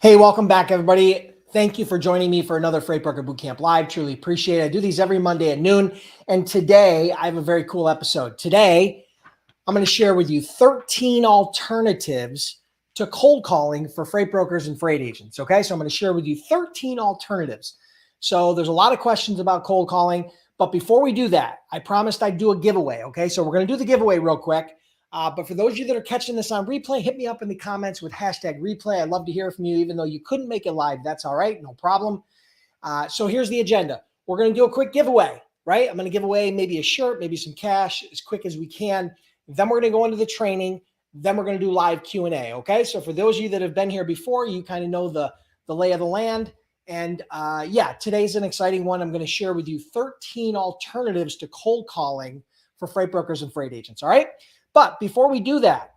Hey, welcome back, everybody. Thank you for joining me for another Freight Broker Bootcamp Live. Truly appreciate it. I do these every Monday at noon. And today I have a very cool episode. Today, I'm going to share with you 13 alternatives to cold calling for freight brokers and freight agents. Okay, so I'm going to share with you 13 alternatives. So there's a lot of questions about cold calling. But before we do that, I promised I'd do a giveaway. Okay, so we're going to do the giveaway real quick. But for those of you that are catching this on replay, hit me up in the comments with hashtag replay. I'd love to hear from you, even though you couldn't make it live. That's all right, no problem. So here's the agenda. We're going to do a quick giveaway, right? I'm going to give away maybe a shirt, maybe some cash as quick as we can. Then we're going to go into the training. Then we're going to do live Q&A, okay? So for those of you that have been here before, you kind of know the lay of the land. And yeah, today's an exciting one. I'm going to share with you 13 alternatives to cold calling for freight brokers and freight agents, all right? But before we do that,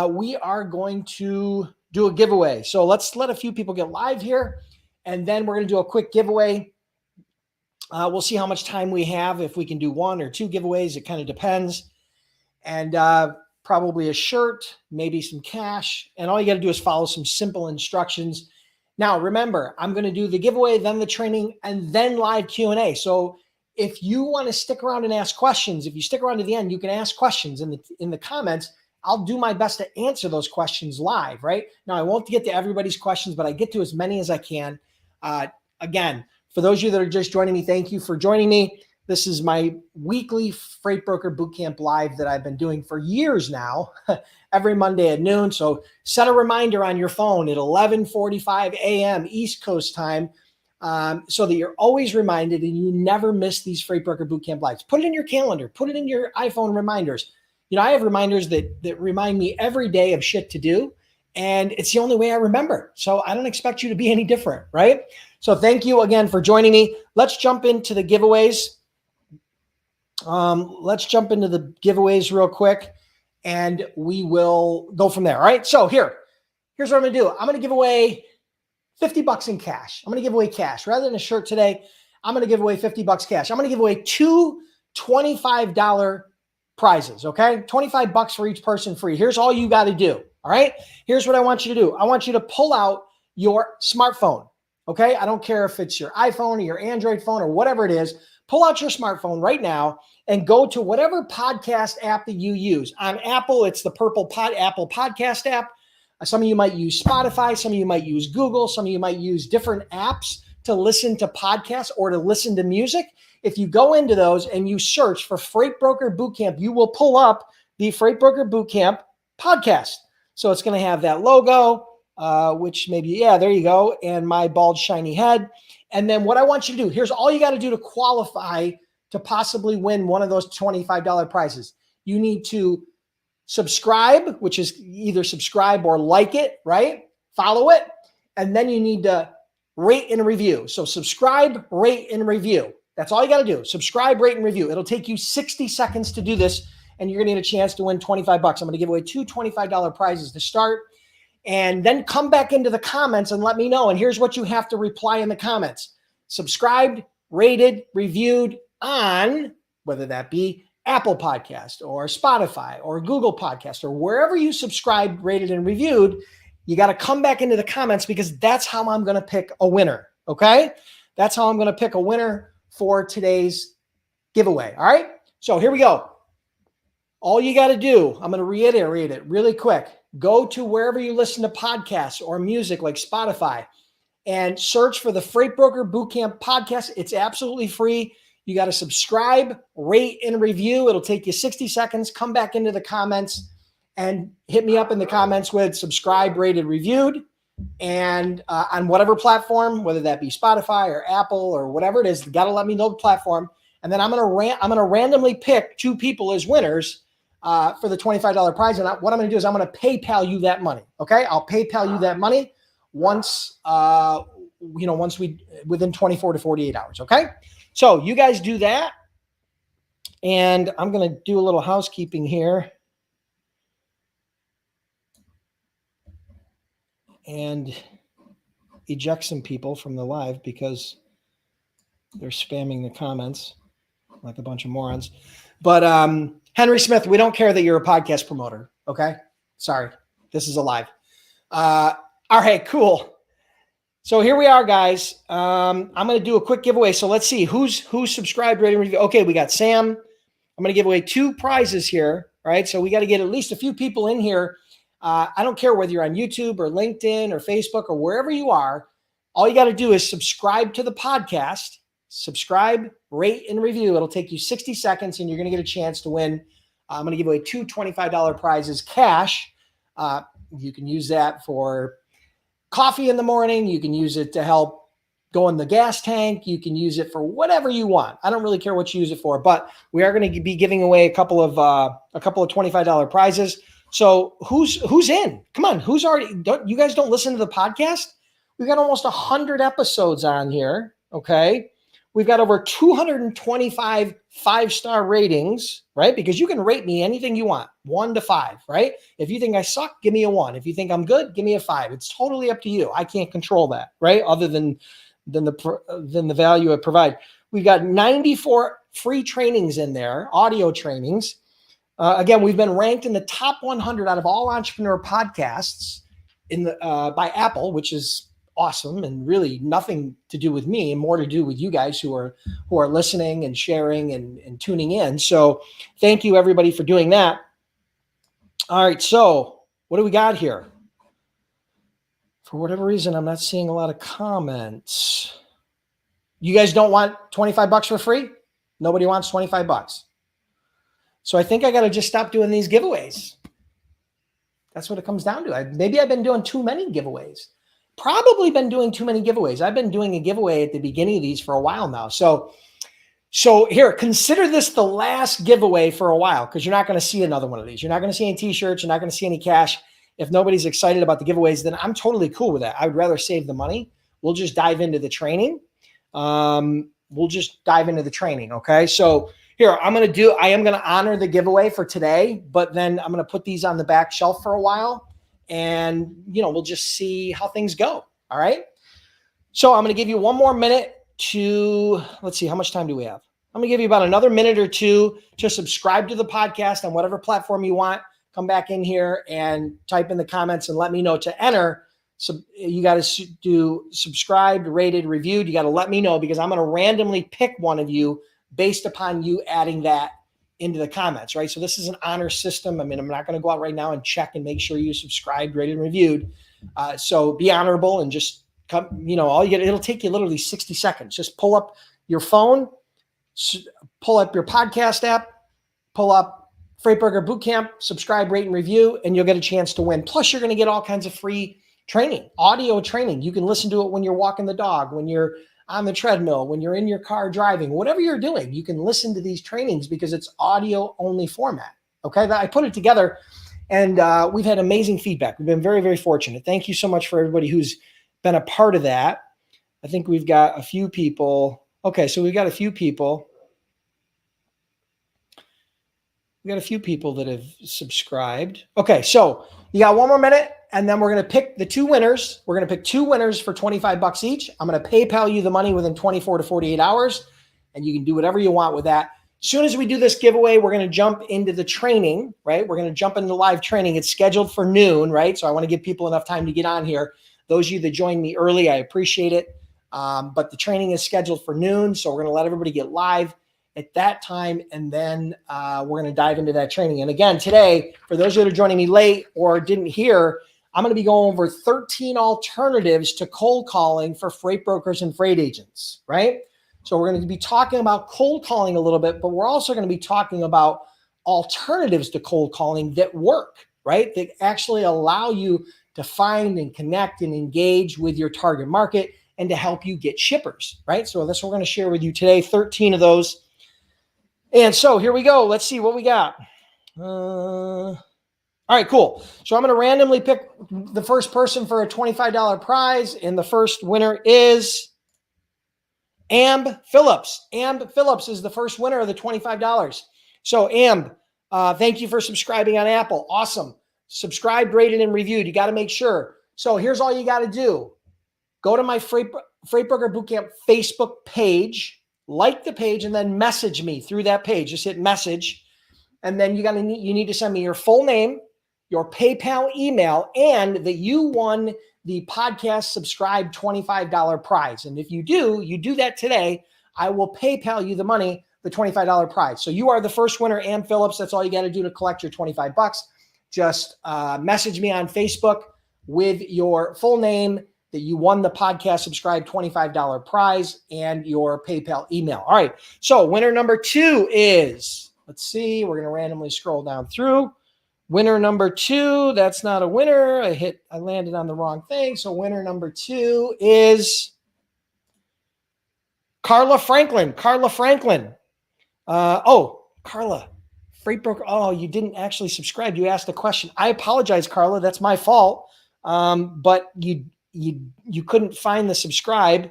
we are going to do a giveaway. So let's let a few people get live here, and then we're going to do a quick giveaway. We'll see how much time we have, if we can do one or two giveaways. It kind of depends. And probably a shirt, maybe some cash. And all you got to do is follow some simple instructions. Now, remember, I'm going to do the giveaway, then the training, and then live Q&A. So if you want to stick around and ask questions, if you stick around to the end, you can ask questions in the comments. I'll do my best to answer those questions live, right? Now, I won't get to everybody's questions, but I get to as many as I can. Again, for those of you that are just joining me, thank you for joining me. This is my weekly Freight Broker Bootcamp Live that I've been doing for years now, every Monday at noon. So set a reminder on your phone at 11:45 a.m. East Coast time, so that you're always reminded and you never miss these Freight Broker Bootcamp Lives. Put it in your calendar. Put it in your iPhone reminders. You know, I have reminders that remind me every day of shit to do, and it's the only way I remember. So I don't expect you to be any different, right? So thank you again for joining me. Let's jump into the giveaways. Let's jump into the giveaways real quick, and we will go from there. All right. So here's what I'm going to do. I'm going to give away $50 in cash. I'm going to give away cash rather than a shirt today. I'm going to give away $50 cash. I'm going to give away two $25 prizes. Okay. $25 for each person, free. Here's all you got to do. All right. Here's what I want you to do. I want you to pull out your smartphone. Okay. I don't care if it's your iPhone or your Android phone or whatever it is. Pull out your smartphone right now and go to whatever podcast app that you use. On Apple, it's the Apple Podcast app. Some of you might use Spotify. Some of you might use Google. Some of you might use different apps to listen to podcasts or to listen to music. If you go into those and you search for Freight Broker Bootcamp, you will pull up the Freight Broker Bootcamp podcast. So it's going to have that logo, which maybe, yeah, there you go, and my bald, shiny head. And then what I want you to do, here's all you got to do to qualify to possibly win one of those $25 prizes. You need to subscribe, which is either subscribe or like it, right? Follow it. And then you need to rate and review. So subscribe, rate, and review. That's all you got to do. Subscribe, rate, and review. It'll take you 60 seconds to do this, and you're going to get a chance to win $25. I'm going to give away two $25 prizes to start. And then come back into the comments and let me know. And here's what you have to reply in the comments. Subscribed, rated, reviewed on, whether that be Apple Podcast or Spotify or Google Podcast or wherever you subscribed, rated, and reviewed. You got to come back into the comments, because that's how I'm going to pick a winner. Okay. That's how I'm going to pick a winner for today's giveaway. All right. So here we go. All you got to do, I'm going to reiterate it really quick. Go to wherever you listen to podcasts or music like Spotify and search for the Freight Broker Bootcamp podcast. It's absolutely free. You got to subscribe, rate, and review. It'll take you 60 seconds. Come back into the comments and hit me up in the comments with subscribe, rated, reviewed. And on whatever platform, whether that be Spotify or Apple or whatever it is, you got to let me know the platform. And then I'm going to randomly pick two people as winners for the $25 prize. And what I'm going to do is I'm going to PayPal you that money. Okay. I'll PayPal you that money once, within 24 to 48 hours. Okay. So you guys do that. And I'm going to do a little housekeeping here. And eject some people from the live because they're spamming the comments like a bunch of morons. But Henry Smith, we don't care that you're a podcast promoter. Okay. Sorry. This is a live. All right, cool. So here we are, guys. I'm going to do a quick giveaway. So let's see who's subscribed, rated, and review. Okay, we got Sam. I'm going to give away 2 prizes here. All right, so we got to get at least a few people in here. I don't care whether you're on YouTube or LinkedIn or Facebook or wherever you are. All you got to do is subscribe to the podcast, subscribe, rate, and review. It'll take you 60 seconds, and you're going to get a chance to win. I'm going to give away 2 $25 prizes cash. You can use that for coffee in the morning. You can use it to help go in the gas tank. You can use it for whatever you want. I don't really care what you use it for, but we are going to be giving away a couple of $25 prizes. So who's in? Come on, who's already? You guys don't listen to the podcast? We've got almost 100 episodes on here. Okay, we've got over 225 5-star ratings, right? Because you can rate me anything you want, 1 to 5, right? If you think I suck, give me a 1. If you think I'm good, give me a 5. It's totally up to you. I can't control that, right? Other than the value I provide. We've got 94 free trainings in there, audio trainings. Again, we've been ranked in the top 100 out of all entrepreneur podcasts by Apple, which is awesome and really nothing to do with me and more to do with you guys who are listening and sharing and tuning in. So thank you everybody for doing that. All right. So what do we got here? For whatever reason, I'm not seeing a lot of comments. You guys don't want $25 for free? Nobody wants $25. So I think I got to just stop doing these giveaways. That's what it comes down to. Maybe I've been doing too many giveaways. Probably been doing too many giveaways. I've been doing a giveaway at the beginning of these for a while now. So here, consider this the last giveaway for a while because you're not going to see another one of these. You're not going to see any t-shirts. You're not going to see any cash. If nobody's excited about the giveaways, then I'm totally cool with that. I would rather save the money. We'll just dive into the training. Okay. So here, I am going to honor the giveaway for today, but then I'm going to put these on the back shelf for a while. And, we'll just see how things go. All right. So I'm going to give you one more minute to, let's see, how much time do we have? I'm going to give you about another minute or 2 to subscribe to the podcast on whatever platform you want. Come back in here and type in the comments and let me know to enter. So you got to do subscribed, rated, reviewed. You got to let me know because I'm going to randomly pick one of you based upon you adding that into the comments, right? So this is an honor system. I mean, I'm not going to go out right now and check and make sure you subscribed, rated, and reviewed. So be honorable and just come, all you get, it'll take you literally 60 seconds. Just pull up your phone, pull up your podcast app, pull up Freight Broker Bootcamp, subscribe, rate, and review, and you'll get a chance to win. Plus you're going to get all kinds of free training, audio training. You can listen to it when you're walking the dog, when you're on the treadmill, when you're in your car driving, whatever you're doing, you can listen to these trainings because it's audio only format. Okay. I put it together and we've had amazing feedback. We've been very, very fortunate. Thank you so much for everybody who's been a part of that. I think we've got a few people. Okay. So we've got a few people. We got a few people that have subscribed. Okay. So you got one more minute. And then we're going to pick the 2 winners. We're going to pick 2 winners for $25 each. I'm going to PayPal you the money within 24 to 48 hours, and you can do whatever you want with that. As soon as we do this giveaway, we're going to jump into the training, right? We're going to jump into live training. It's scheduled for noon, right? So I want to give people enough time to get on here. Those of you that joined me early, I appreciate it. But the training is scheduled for noon, so we're going to let everybody get live at that time, and then we're going to dive into that training. And again, today, for those that are joining me late or didn't hear, I'm going to be going over 13 alternatives to cold calling for freight brokers and freight agents, right? So we're going to be talking about cold calling a little bit, but we're also going to be talking about alternatives to cold calling that work, right? That actually allow you to find and connect and engage with your target market and to help you get shippers, right? So that's what we're going to share with you today, 13 of those. And so here we go. Let's see what we got. All right, cool. So I'm going to randomly pick the first person for a $25 prize. And the first winner is Amb Phillips. Amb Phillips is the first winner of the $25. So Amb, thank you for subscribing on Apple. Awesome. Subscribed, rated, and reviewed. You got to make sure. So here's all you got to do. Go to my Freight Broker Bootcamp Facebook page, like the page, and then message me through that page. Just hit message. And then you need to send me your full name, your PayPal email, and that you won the podcast subscribe $25 prize. And if you do that today, I will PayPal you the money, the $25 prize. So you are the first winner, Ann Phillips. That's all you got to do to collect your $25. Just message me on Facebook with your full name, that you won the podcast subscribe $25 prize, and your PayPal email. All right. So winner number 2 is, let's see, we're going to randomly scroll down through. Winner number 2, that's not a winner. I landed on the wrong thing. So winner number 2 is Carla Franklin. Carla, Freight Broker. Oh, you didn't actually subscribe. You asked a question. I apologize, Carla. That's my fault. But you couldn't find the subscribe.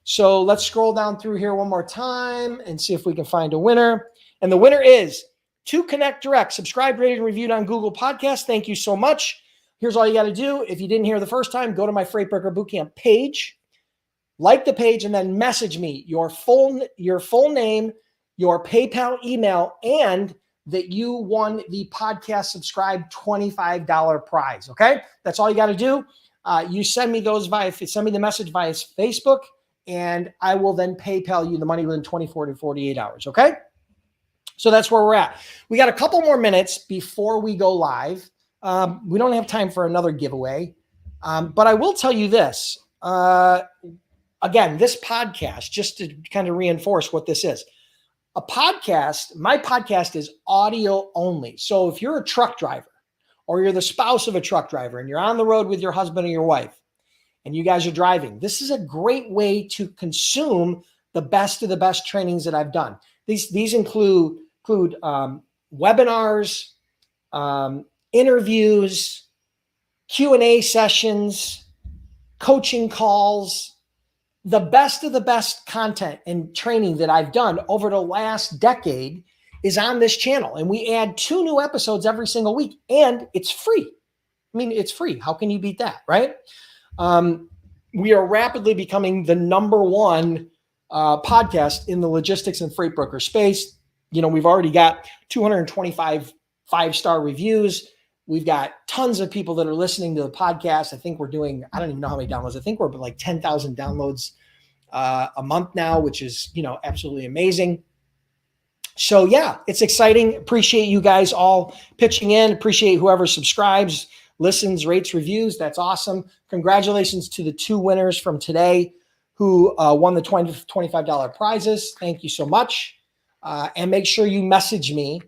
So let's scroll down through here one more time and see if we can find a winner. And the winner is To Connect Direct, subscribed, rated, and reviewed on Google Podcasts. Thank you so much. Here's all you got to do. If you didn't hear the first time, go to my Freight Broker Bootcamp page, like the page, and then message me your full name, your PayPal email, and that you won the podcast subscribe $25 prize. Okay, that's all you got to do. You send me the message via Facebook, and I will then PayPal you the money within 24 to 48 hours. Okay. So that's where we're at. We got a couple more minutes before we go live. We don't have time for another giveaway, but I will tell you this. Again, this podcast, just to kind of reinforce what this is. A podcast, my podcast is audio only. So if you're a truck driver or you're the spouse of a truck driver and you're on the road with your husband or your wife and you guys are driving, this is a great way to consume the best of the best trainings that I've done. These include webinars, interviews, Q&A sessions, coaching calls, the best of the best content and training that I've done over the last decade is on this channel. And we add 2 new episodes every single week, and it's free. I mean, it's free. How can you beat that, right? We are rapidly becoming the number 1 podcast in the logistics and freight broker space. You know, we've already got 225 5-star reviews. We've got tons of people that are listening to the podcast. I think we're doing, I don't even know how many downloads. I think we're like 10,000 downloads a month now, which is, absolutely amazing. So yeah, it's exciting. Appreciate you guys all pitching in. Appreciate whoever subscribes, listens, rates, reviews. That's awesome. Congratulations to the 2 winners from today who won the $25 prizes. Thank you so much. And make sure you message me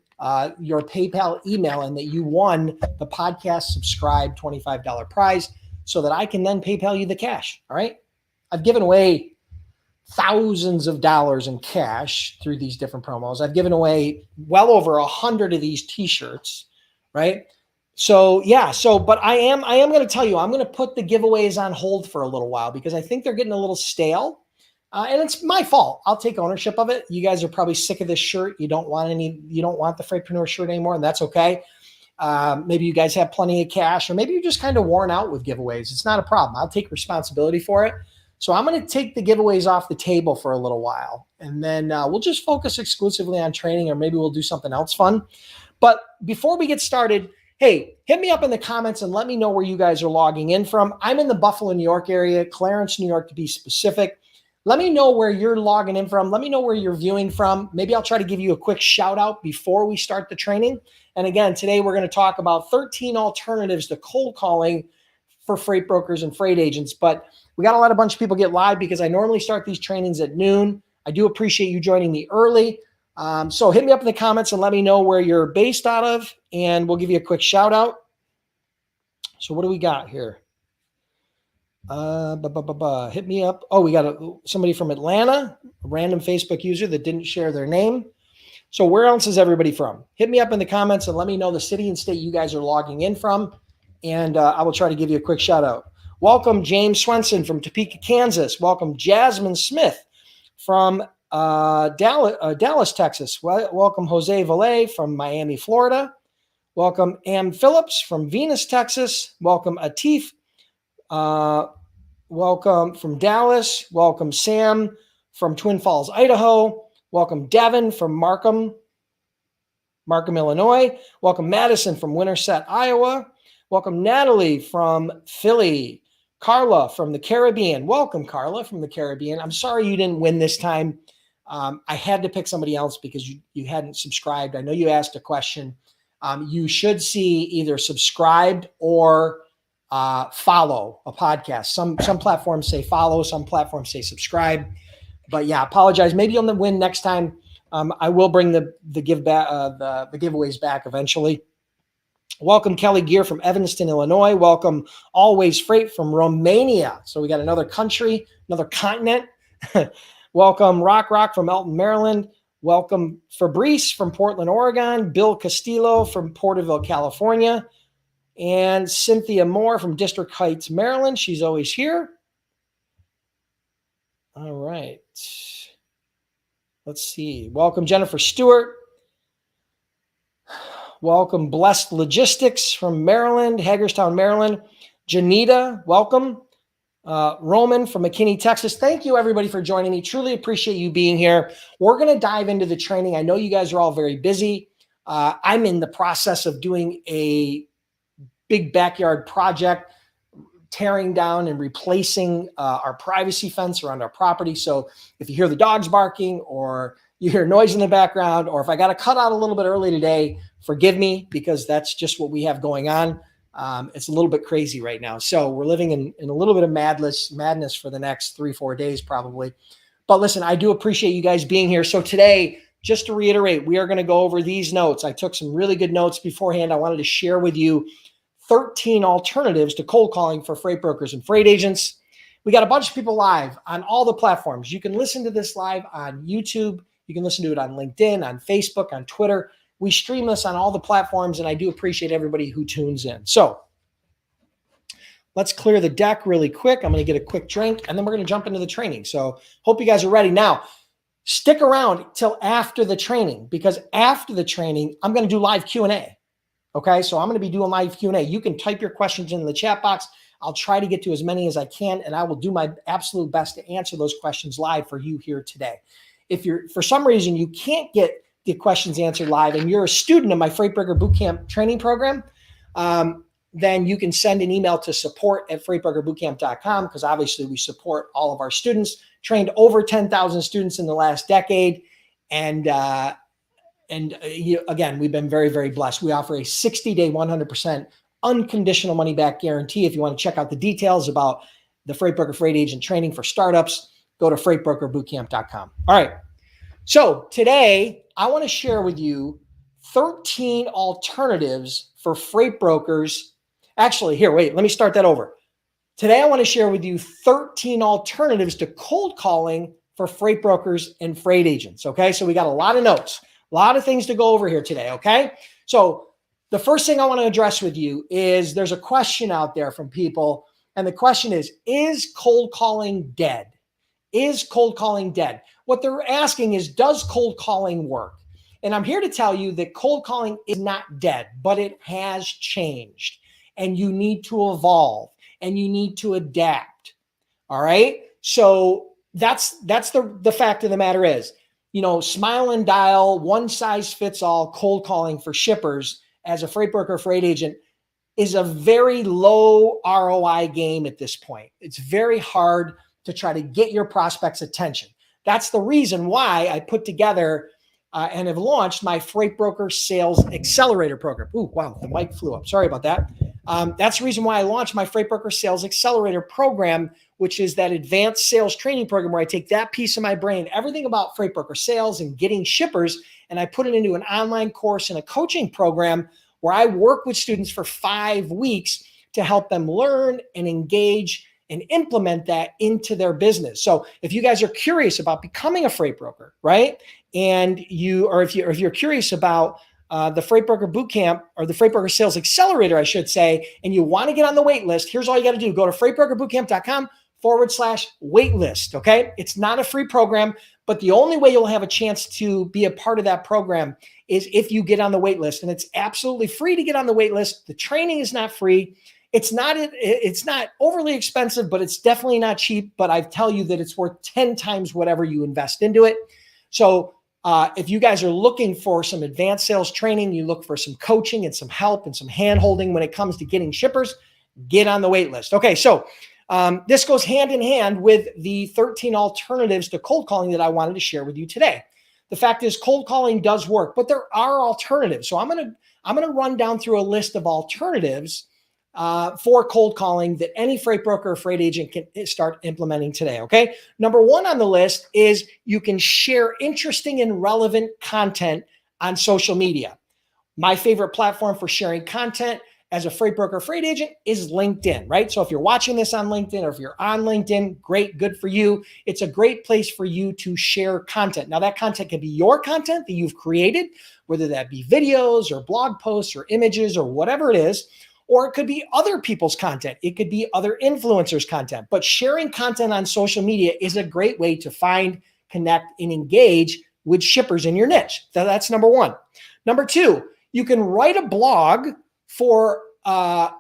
your PayPal email and that you won the podcast subscribe $25 prize so that I can then PayPal you the cash. All right. I've given away thousands of dollars in cash through these different promos. I've given away well over 100 of these t-shirts. Right. So yeah. But I am going to tell you, I'm going to put the giveaways on hold for a little while because I think they're getting a little stale. And it's my fault. I'll take ownership of it. You guys are probably sick of this shirt. You don't want the Freightpreneur shirt anymore, and that's okay. Maybe you guys have plenty of cash, or maybe you're just kind of worn out with giveaways. It's not a problem. I'll take responsibility for it. So I'm going to take the giveaways off the table for a little while, and then we'll just focus exclusively on training, or maybe we'll do something else fun. But before we get started, hey, hit me up in the comments and let me know where you guys are logging in from. I'm in the Buffalo, New York area, Clarence, New York to be specific. Let me know where you're logging in from. Let me know where you're viewing from. Maybe I'll try to give you a quick shout out before we start the training. And again, today we're going to talk about 13 alternatives to cold calling for freight brokers and freight agents. But we got a bunch of people get live because I normally start these trainings at noon. I do appreciate you joining me early. So hit me up in the comments and let me know where you're based out of, and we'll give you a quick shout out. So what do we got here? Hit me up. Oh, we got somebody from Atlanta, a random Facebook user that didn't share their name. So where else is everybody from? Hit me up in the comments and let me know the city and state you guys are logging in from, and I will try to give you a quick shout out. Welcome, James Swenson from Topeka, Kansas. Welcome, Jasmine Smith from Dallas, Texas. Welcome, Jose Valle from Miami, Florida. Welcome, Ann Phillips from Venus, Texas. Welcome, Atif. Welcome from Dallas. Welcome, Sam from Twin Falls, Idaho. Welcome, Devin from Markham, Illinois. Welcome, Madison from Winterset, Iowa. Welcome, Natalie from Philly. Carla from the Caribbean. Welcome, Carla from the Caribbean. I'm sorry you didn't win this time. I had to pick somebody else because you hadn't subscribed. I know you asked a question. You should see either subscribed or follow a podcast. Some platforms say follow, some platforms say subscribe. But yeah, apologize. Maybe you'll win next time. I will bring the giveaways back eventually. Welcome, Kelly Gear from Evanston, Illinois. Welcome, Always Freight from Romania. So we got another country, another continent. Welcome, Rock from Elton, Maryland. Welcome, Fabrice from Portland, Oregon. Bill Castillo from Porterville, California. And Cynthia Moore from District Heights, Maryland. She's always here. All right. Let's see. Welcome, Jennifer Stewart. Welcome, Blessed Logistics from Maryland, Hagerstown, Maryland. Janita, welcome. Roman from McKinney, Texas. Thank you, everybody, for joining me. Truly appreciate you being here. We're going to dive into the training. I know you guys are all very busy. I'm in the process of doing a big backyard project, tearing down and replacing our privacy fence around our property. So if you hear the dogs barking or you hear noise in the background, or if I got to cut out a little bit early today, forgive me, because that's just what we have going on. It's a little bit crazy right now. So we're living in a little bit of madness for the next 3-4 days probably. But listen, I do appreciate you guys being here. So today, just to reiterate, we are going to go over these notes. I took some really good notes beforehand. I wanted to share with you 13 alternatives to cold calling for freight brokers and freight agents. We got a bunch of people live on all the platforms. You can listen to this live on YouTube. You can listen to it on LinkedIn, on Facebook, on Twitter. We stream this on all the platforms, and I do appreciate everybody who tunes in. So let's clear the deck really quick. I'm going to get a quick drink, and then we're going to jump into the training. So hope you guys are ready. Now, stick around till after the training, because after the training, I'm going to do live Q&A. Okay, so I'm going to be doing live Q&A. You can type your questions in the chat box. I'll try to get to as many as I can, and I will do my absolute best to answer those questions live for you here today. If you're, for some reason, you can't get the questions answered live and you're a student of my Freight Broker Bootcamp training program, then you can send an email to support@freightbrokerbootcamp.com, because obviously we support all of our students, trained over 10,000 students in the last decade. And again, we've been very, very blessed. We offer a 60-day, 100% unconditional money back guarantee. If you want to check out the details about the Freight Broker Freight Agent training for startups, go to freightbrokerbootcamp.com. All right. So today I want to share with you 13 alternatives for freight brokers. Actually, here, wait, let me start that over. Today I want to share with you 13 alternatives to cold calling for freight brokers and freight agents. Okay. So we got a lot of notes, a lot of things to go over here today. Okay. So the first thing I want to address with you is there's a question out there from people. And the question is cold calling dead? Is cold calling dead? What they're asking is, does cold calling work? And I'm here to tell you that cold calling is not dead, but it has changed. And you need to evolve and you need to adapt. All right. So that's the fact of the matter is, smile and dial, one size fits all cold calling for shippers as a freight broker, freight agent is a very low ROI game at this point. It's very hard to try to get your prospects' attention. That's the reason why I put together and have launched my Freight Broker Sales Accelerator program. Ooh, wow, the mic flew up. Sorry about that. That's the reason why I launched my Freight Broker Sales Accelerator program, which is that advanced sales training program where I take that piece of my brain, everything about freight broker sales and getting shippers, and I put it into an online course and a coaching program where I work with students for 5 weeks to help them learn and engage and implement that into their business. So if you guys are curious about becoming a freight broker, right? And if you're curious about the Freight Broker Bootcamp or the Freight Broker Sales Accelerator, I should say, and you want to get on the wait list, here's all you got to do. Go to freightbrokerbootcamp.com/wait list. Okay. It's not a free program, but the only way you'll have a chance to be a part of that program is if you get on the wait list, and it's absolutely free to get on the wait list. The training is not free. It's not overly expensive, but it's definitely not cheap. But I tell you that it's worth 10 times whatever you invest into it. So If you guys are looking for some advanced sales training, you look for some coaching and some help and some hand-holding when it comes to getting shippers, get on the wait list. Okay, so this goes hand in hand with the 13 alternatives to cold calling that I wanted to share with you today. The fact is, cold calling does work, but there are alternatives. So I'm gonna run down through a list of alternatives for cold calling that any freight broker or freight agent can start implementing today. Okay. Number one on the list is you can share interesting and relevant content on social media. My favorite platform for sharing content as a freight broker, freight agent is LinkedIn, right? So if you're watching this on LinkedIn or if you're on LinkedIn, great, good for you. It's a great place for you to share content. Now that content can be your content that you've created, whether that be videos or blog posts or images or whatever it is, or it could be other people's content. It could be other influencers' content, but sharing content on social media is a great way to find, connect, and engage with shippers in your niche. So that's number one. Number two, you can write a blog for a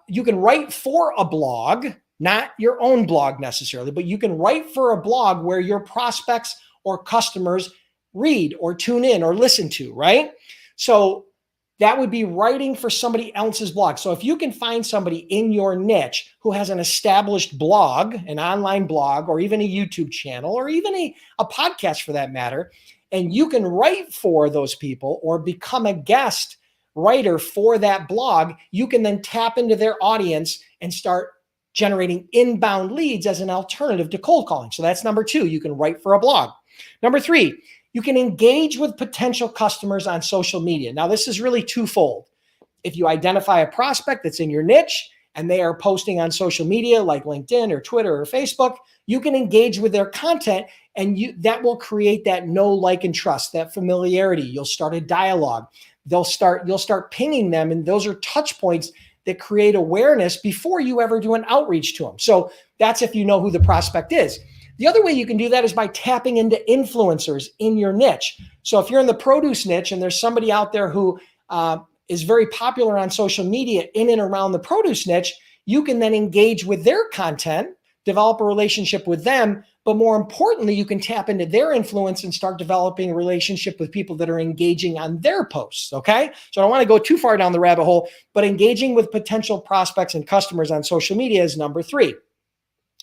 blog, not your own blog necessarily, but you can write for a blog where your prospects or customers read or tune in or listen to, right? So that would be writing for somebody else's blog. So if you can find somebody in your niche who has an established blog, an online blog, or even a YouTube channel, or even a podcast for that matter, and you can write for those people or become a guest writer for that blog, you can then tap into their audience and start generating inbound leads as an alternative to cold calling. So that's number two, you can write for a blog. Number three, you can engage with potential customers on social media. Now, this is really twofold. If you identify a prospect that's in your niche and they are posting on social media like LinkedIn or Twitter or Facebook, you can engage with their content and that will create that know, like, and trust, that familiarity. You'll start a dialogue. You'll start pinging them, and those are touch points that create awareness before you ever do an outreach to them. So that's if you know who the prospect is. The other way you can do that is by tapping into influencers in your niche. So if you're in the produce niche and there's somebody out there who is very popular on social media in and around the produce niche, you can then engage with their content, develop a relationship with them, but more importantly, you can tap into their influence and start developing a relationship with people that are engaging on their posts, okay? So I don't want to go too far down the rabbit hole, but engaging with potential prospects and customers on social media is number three.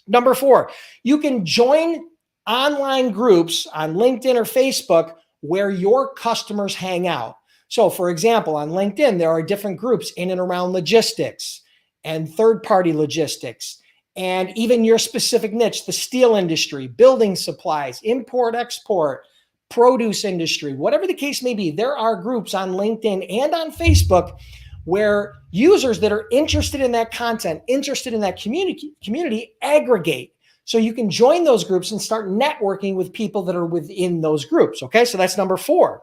Number four, you can join online groups on LinkedIn or Facebook where your customers hang out. So for example, on LinkedIn, there are different groups in and around logistics and third-party logistics, and even your specific niche, the steel industry, building supplies, import, export, produce industry, whatever the case may be, there are groups on LinkedIn and on Facebook where users that are interested in that content, interested in that community aggregate. So you can join those groups and start networking with people that are within those groups. Okay, so that's number four.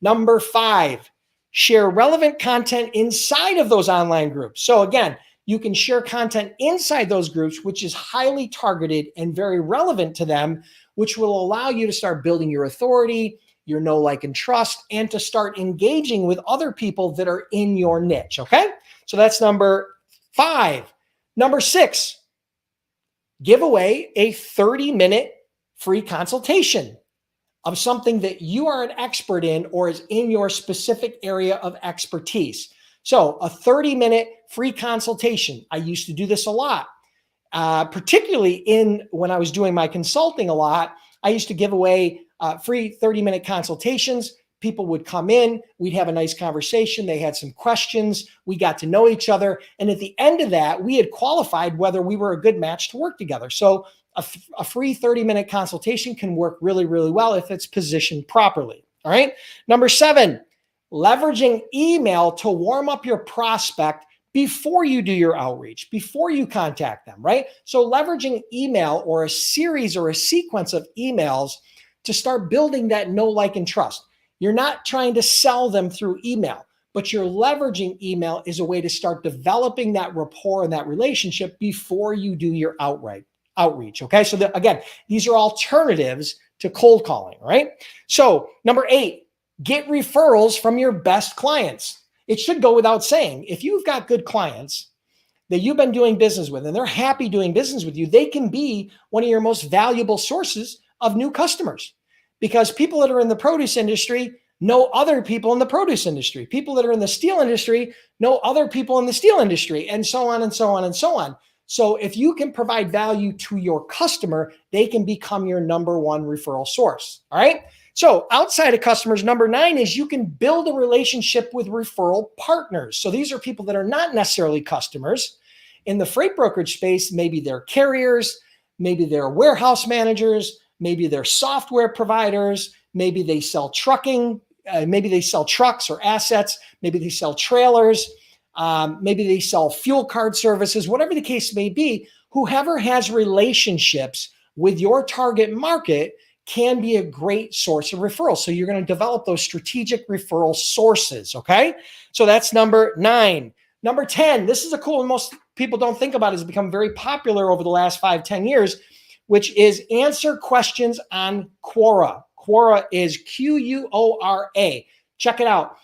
Number five, share relevant content inside of those online groups. So again, you can share content inside those groups, which is highly targeted and very relevant to them, which will allow you to start building your authority, your know, like, and trust, and to start engaging with other people that are in your niche, okay? So that's number five. Number six, give away a 30-minute free consultation of something that you are an expert in or is in your specific area of expertise. So a 30-minute free consultation. I used to do this a lot, particularly when I was doing my consulting a lot. I used to give away free 30-minute consultations. People would come in, we'd have a nice conversation. They had some questions. We got to know each other. And at the end of that, we had qualified whether we were a good match to work together. So a free 30-minute consultation can work really, really well if it's positioned properly. All right. Number seven, leveraging email to warm up your prospect before you do your outreach, before you contact them, right? So leveraging email or a series or a sequence of emails to start building that know, like, and trust. You're not trying to sell them through email, but you're leveraging email as a way to start developing that rapport and that relationship before you do your outreach. Okay. So again, these are alternatives to cold calling, right? So number eight, get referrals from your best clients. It should go without saying, if you've got good clients that you've been doing business with and they're happy doing business with you, they can be one of your most valuable sources of new customers. because people that are in the produce industry know other people in the produce industry. People that are in the steel industry know other people in the steel industry, and so on and so on and so on. So if you can provide value to your customer, they can become your number one referral source. All right. So outside of customers, number 9 is you can build a relationship with referral partners. So these are people that are not necessarily customers. In the freight brokerage space, maybe they're carriers, maybe they're warehouse managers, maybe they're software providers, maybe they sell trucking, maybe they sell trucks or assets, maybe they sell trailers, maybe they sell fuel card services, whatever the case may be. Whoever has relationships with your target market can be a great source of referrals. So you're going to develop those strategic referral sources. Okay. So that's number 9. Number 10, this is a cool one most people don't think about. It has become very popular over the last 5-10 years, which is answer questions on Quora. Quora is Quora. Check it out.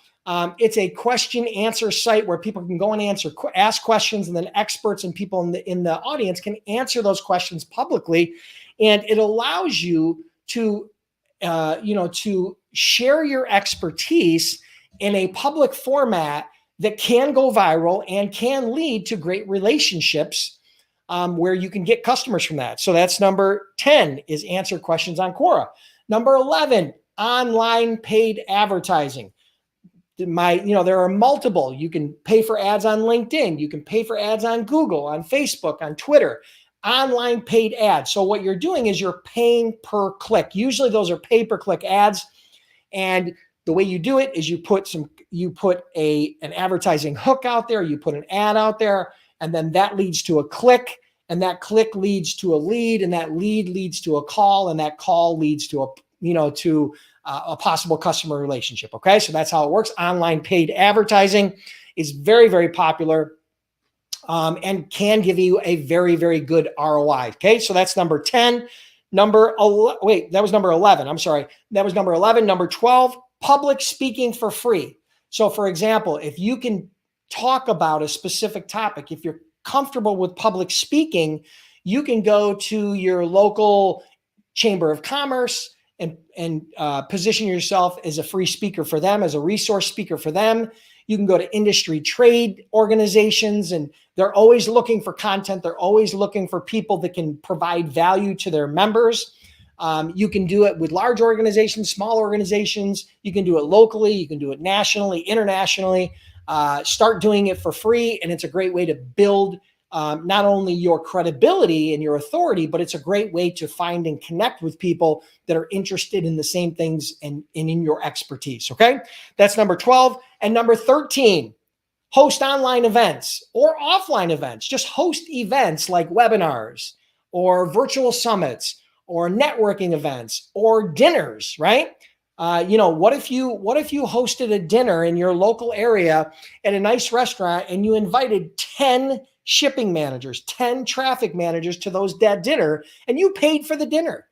It's a question answer site where people can go and ask questions, and then experts and people in the audience can answer those questions publicly. And it allows you to, to share your expertise in a public format that can go viral and can lead to great relationships where you can get customers from that. So that's number 10 is answer questions on Quora. Number 11, online paid advertising. There are multiple. You can pay for ads on LinkedIn. You can pay for ads on Google, on Facebook, on Twitter. Online paid ads. So what you're doing is you're paying per click. Usually those are pay-per-click ads. And the way you do it is you put an advertising hook out there, you put an ad out there, and then that leads to a click, and that click leads to a lead, and that lead leads to a call, and that call leads to a possible customer relationship. Okay, so that's how it works. Online paid advertising is very, very popular. And can give you a very, very good ROI. Okay, so that's number 10. That was number 11. I'm sorry. That was number 11. Number 12, public speaking for free. So for example, if you can talk about a specific topic, if you're comfortable with public speaking, you can go to your local chamber of commerce and position yourself as a free speaker for them, as a resource speaker for them. You can go to industry trade organizations, and they're always looking for content. They're always looking for people that can provide value to their members. You can do it with large organizations, small organizations. You can do it locally. You can do it nationally, internationally. Start doing it for free. And it's a great way to build not only your credibility and your authority, but it's a great way to find and connect with people that are interested in the same things and in your expertise. Okay. That's number 12. And number 13, host online events or offline events. Just host events like webinars or virtual summits or networking events or dinners, right? What if you hosted a dinner in your local area at a nice restaurant and you invited 10 shipping managers, 10 traffic managers to that dinner, and you paid for the dinner?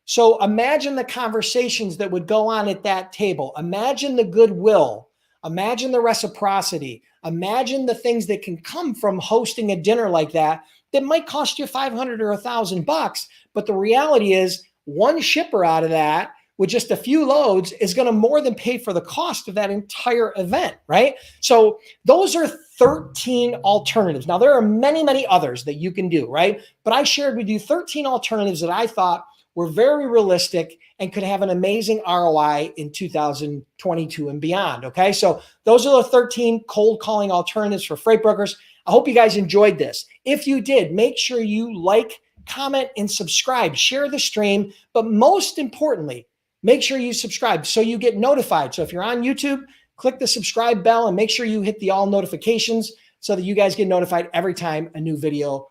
So imagine the conversations that would go on at that table. Imagine the goodwill. Imagine the reciprocity. Imagine the things that can come from hosting a dinner like that might cost you $500 or $1,000. But the reality is one shipper out of that with just a few loads is going to more than pay for the cost of that entire event, right? So those are 13 alternatives. Now, there are many, many others that you can do, right? But I shared with you 13 alternatives that I thought were very realistic and could have an amazing ROI in 2022 and beyond, okay? So those are the 13 cold calling alternatives for freight brokers. I hope you guys enjoyed this. If you did, make sure you like, comment, and subscribe. Share the stream, but most importantly, make sure you subscribe so you get notified. So if you're on YouTube, click the subscribe bell and make sure you hit the all notifications so that you guys get notified every time a new video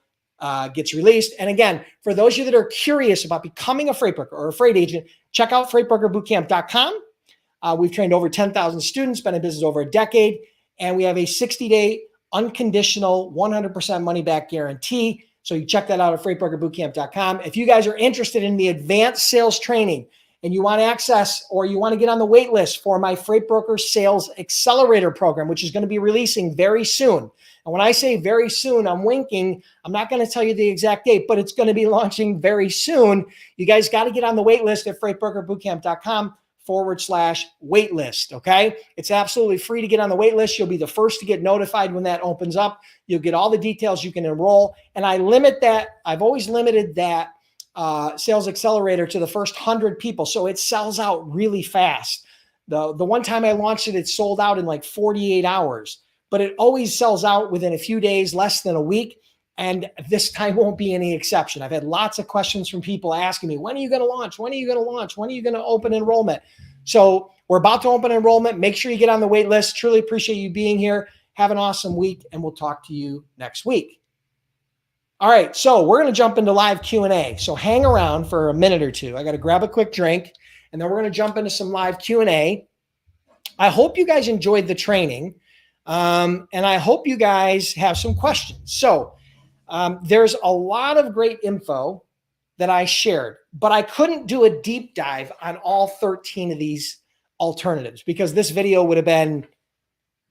gets released. And again, for those of you that are curious about becoming a freight broker or a freight agent, check out freightbrokerbootcamp.com. We've trained over 10,000 students, been in business over a decade, and we have a 60-day unconditional 100% money back guarantee. So you check that out at freightbrokerbootcamp.com. If you guys are interested in the advanced sales training and you want access or you want to get on the wait list for my Freight Broker Sales Accelerator program, which is going to be releasing very soon. And when I say very soon, I'm winking. I'm not going to tell you the exact date, but it's going to be launching very soon. You guys got to get on the wait list at freightbrokerbootcamp.com/waitlist. Okay. It's absolutely free to get on the wait list. You'll be the first to get notified when that opens up. You'll get all the details. You can enroll. And I limit that. I've always limited that sales accelerator to the first 100 people. So it sells out really fast. The one time I launched it, it sold out in like 48 hours, but it always sells out within a few days, less than a week. And this time won't be any exception. I've had lots of questions from people asking me, when are you going to launch? When are you going to launch? When are you going to open enrollment? So we're about to open enrollment. Make sure you get on the wait list. Truly appreciate you being here. Have an awesome week, and we'll talk to you next week. All right, so we're going to jump into live Q&A. So hang around for a minute or two. I got to grab a quick drink, and then we're going to jump into some live Q&A. I hope you guys enjoyed the training, and I hope you guys have some questions. So there's a lot of great info that I shared, but I couldn't do a deep dive on all 13 of these alternatives because this video would have been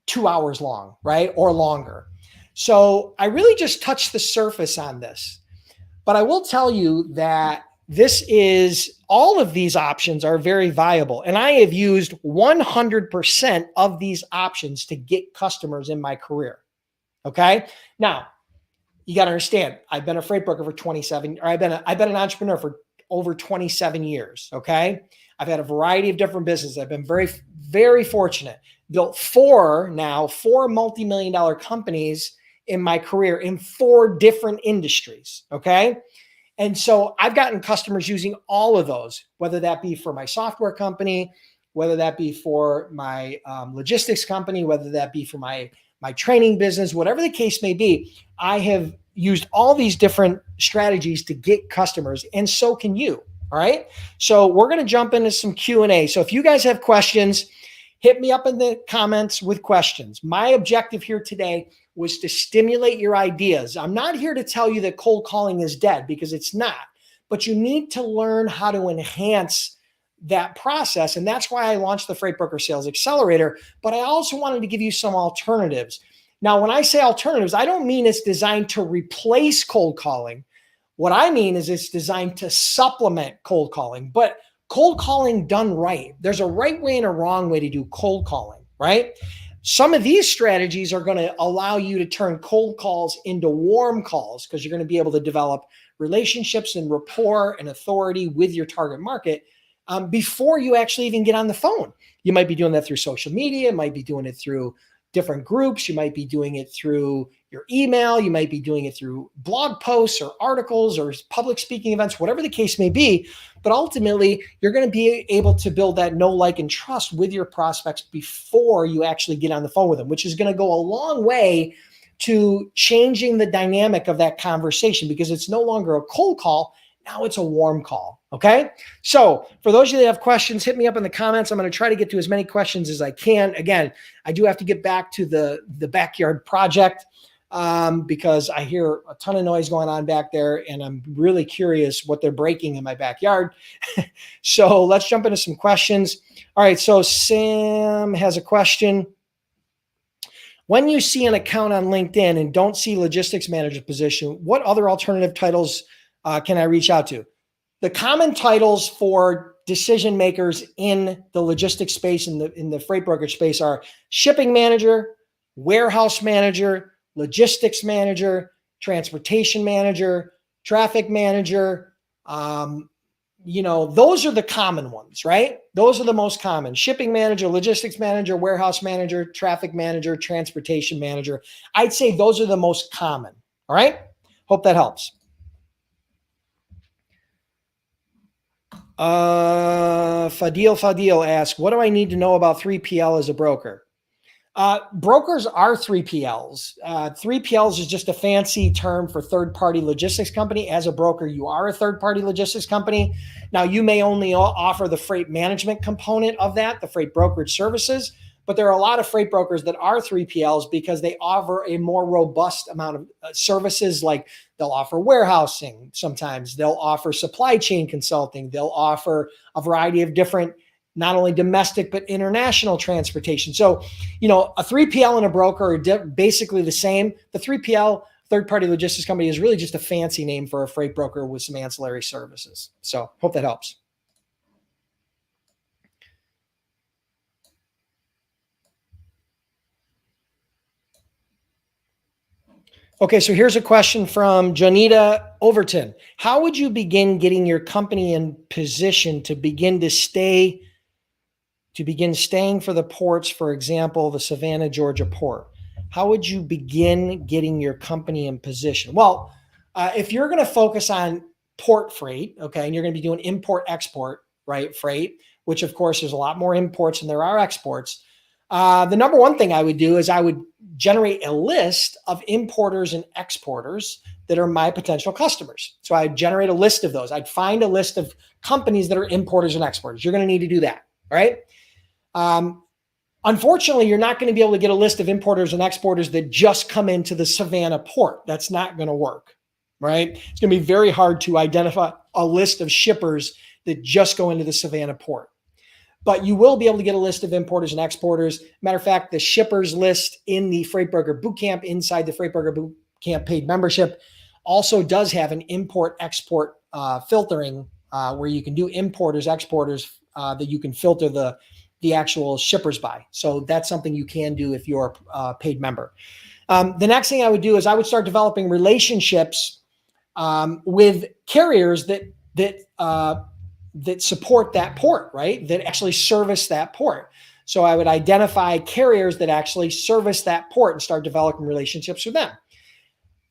2 hours long, right? Or longer. So I really just touched the surface on this, but I will tell you that all of these options are very viable. And I have used 100% of these options to get customers in my career. Okay. Now you got to understand, I've been a freight broker for 27, or I've been an entrepreneur for over 27 years. Okay. I've had a variety of different businesses. I've been very, very fortunate. Built four multi-million-dollar companies in my career in 4 different industries. Okay. And so I've gotten customers using all of those, whether that be for my software company, whether that be for my logistics company, whether that be for my training business, whatever the case may be. I have used all these different strategies to get customers, and so can you. All right. So we're going to jump into some Q&A. So if you guys have questions, hit me up in the comments with questions. My objective here today was to stimulate your ideas. I'm not here to tell you that cold calling is dead, because it's not, but you need to learn how to enhance that process. And that's why I launched the Freight Broker Sales Accelerator, but I also wanted to give you some alternatives. Now, when I say alternatives, I don't mean it's designed to replace cold calling. What I mean is it's designed to supplement cold calling, but cold calling done right. There's a right way and a wrong way to do cold calling, right? Some of these strategies are going to allow you to turn cold calls into warm calls, because you're going to be able to develop relationships and rapport and authority with your target market before you actually even get on the phone. You might be doing that through social media. You might be doing it through different groups. You might be doing it through your email. You might be doing it through blog posts or articles or public speaking events, whatever the case may be. But ultimately, you're going to be able to build that know, like, and trust with your prospects before you actually get on the phone with them, which is going to go a long way to changing the dynamic of that conversation, because it's no longer a cold call. Now it's a warm call. Okay. So for those of you that have questions, hit me up in the comments. I'm going to try to get to as many questions as I can. Again, I do have to get back to the backyard project because I hear a ton of noise going on back there, and I'm really curious what they're breaking in my backyard. So let's jump into some questions. All right. So Sam has a question. When you see an account on LinkedIn and don't see logistics manager position, what other alternative titles can I reach out to? The common titles for decision makers in the logistics space, in the freight brokerage space, are shipping manager, warehouse manager, logistics manager, transportation manager, traffic manager. Those are the common ones, right? Those are the most common: shipping manager, logistics manager, warehouse manager, traffic manager, transportation manager. I'd say those are the most common. All right. Hope that helps. Fadil asks, what do I need to know about 3PL as a broker? Brokers are 3PLs. 3PLs is just a fancy term for third-party logistics company. As a broker, you are a third-party logistics company. Now, you may only offer the freight management component of that, the freight brokerage services, but there are a lot of freight brokers that are 3PLs because they offer a more robust amount of services. Like they'll offer warehousing. Sometimes they'll offer supply chain consulting. They'll offer a variety of different not only domestic, but international transportation. So, a 3PL and a broker are basically the same. The 3PL, third-party logistics company, is really just a fancy name for a freight broker with some ancillary services. So hope that helps. Okay, so here's a question from Janita Overton. How would you begin getting your company in position to begin staying for the ports, for example, the Savannah, Georgia port? How would you begin getting your company in position? Well, if you're going to focus on port freight, okay, and you're going to be doing import export, right, freight, which of course there's a lot more imports than there are exports. The number one thing I would do is I would generate a list of importers and exporters that are my potential customers. So I'd generate a list of those. I'd find a list of companies that are importers and exporters. You're going to need to do that, right? Unfortunately, you're not going to be able to get a list of importers and exporters that just come into the Savannah port. That's not going to work, right? It's going to be very hard to identify a list of shippers that just go into the Savannah port. But you will be able to get a list of importers and exporters. Matter of fact, the shippers list in the Freight Broker Bootcamp, inside the Freight Broker Bootcamp paid membership, also does have an import-export filtering where you can do importers, exporters that you can filter the actual shippers by. So that's something you can do if you're a paid member. The next thing I would do is I would start developing relationships with carriers that support that port, right? That actually service that port. So I would identify carriers that actually service that port and start developing relationships with them.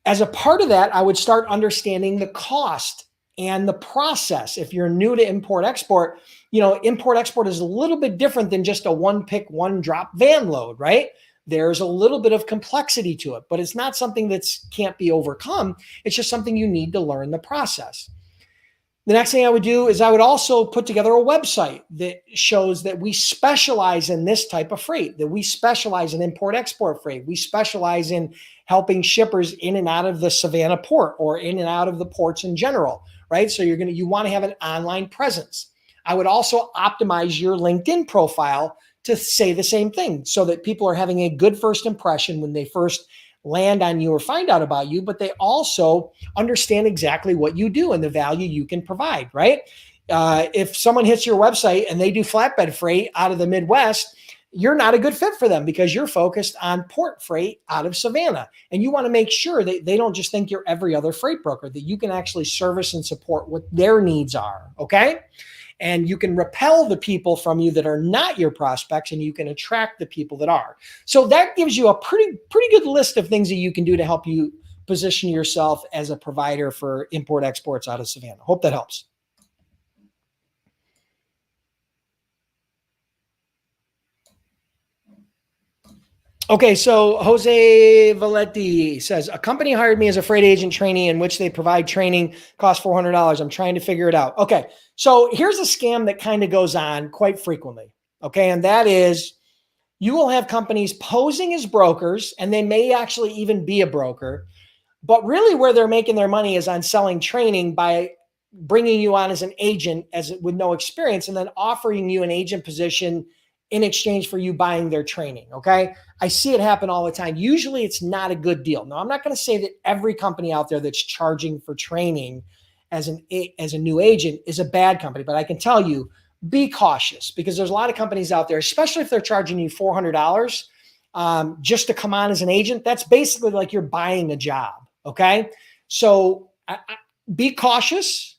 As a part of that, I would start understanding the cost and the process. If you're new to import-export, import-export is a little bit different than just a one-pick, one-drop van load, right? There's a little bit of complexity to it, but it's not something that can't be overcome. It's just something you need to learn the process. The next thing I would do is I would also put together a website that shows that we specialize in this type of freight, that we specialize in import-export freight. We specialize in helping shippers in and out of the Savannah port or in and out of the ports in general, right? So you want to have an online presence. I would also optimize your LinkedIn profile to say the same thing so that people are having a good first impression when they first land on you or find out about you, but they also understand exactly what you do and the value you can provide, right? If someone hits your website and they do flatbed freight out of the Midwest, you're not a good fit for them because you're focused on port freight out of Savannah. And you want to make sure that they don't just think you're every other freight broker, that you can actually service and support what their needs are, okay? And you can repel the people from you that are not your prospects, and you can attract the people that are. So that gives you a pretty good list of things that you can do to help you position yourself as a provider for import exports out of Savannah. Hope that helps. Okay, so Jose Valetti says, a company hired me as a freight agent trainee in which they provide training, cost $400. I'm trying to figure it out. Okay, so here's a scam that kind of goes on quite frequently. Okay, and that is you will have companies posing as brokers, and they may actually even be a broker, but really where they're making their money is on selling training by bringing you on as an agent with no experience and then offering you an agent position in exchange for you buying their training, okay? I see it happen all the time. Usually it's not a good deal. Now, I'm not going to say that every company out there that's charging for training as a new agent is a bad company, but I can tell you, be cautious because there's a lot of companies out there, especially if they're charging you $400 just to come on as an agent. That's basically like you're buying a job, okay? So be cautious,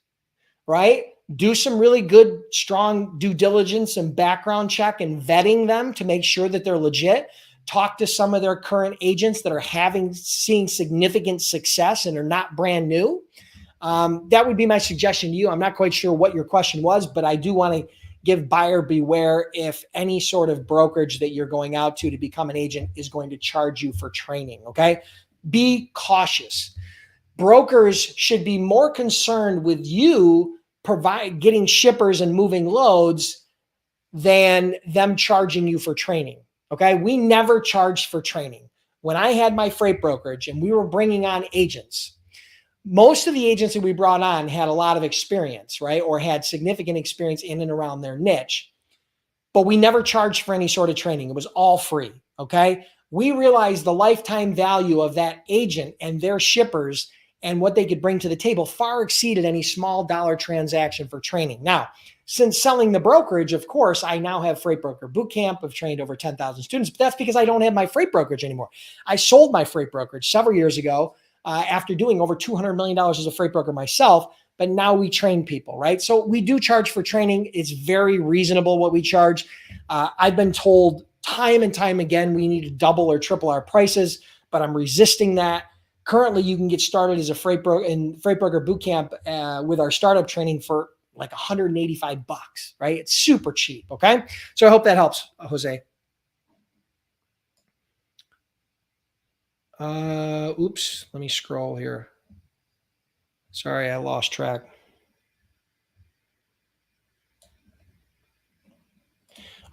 right? Do some really good, strong due diligence and background check and vetting them to make sure that they're legit. Talk to some of their current agents that are seeing significant success and are not brand new. That would be my suggestion to you. I'm not quite sure what your question was, but I do want to give buyer beware if any sort of brokerage that you're going out to become an agent is going to charge you for training, okay? Be cautious. Brokers should be more concerned with you getting shippers and moving loads than them charging you for training. Okay. We never charged for training. When I had my freight brokerage and we were bringing on agents, most of the agents that we brought on had a lot of experience, right? Or had significant experience in and around their niche. but we never charged for any sort of training. It was all free. Okay. We realized the lifetime value of that agent and their shippers and what they could bring to the table far exceeded any small dollar transaction for training. Now, since selling the brokerage, of course, I now have Freight Broker Bootcamp. I've trained over 10,000 students, but that's because I don't have my freight brokerage anymore. I sold my freight brokerage several years ago after doing over $200 million as a freight broker myself, but now we train people, right? So we do charge for training. It's very reasonable what we charge. I've been told time and time again, we need to double or triple our prices, but I'm resisting that. Currently, you can get started as a freight broker in Freight Broker Bootcamp with our startup training for like $185, right? It's super cheap. Okay. So I hope that helps, Jose. Oops. Let me scroll here. Sorry, I lost track.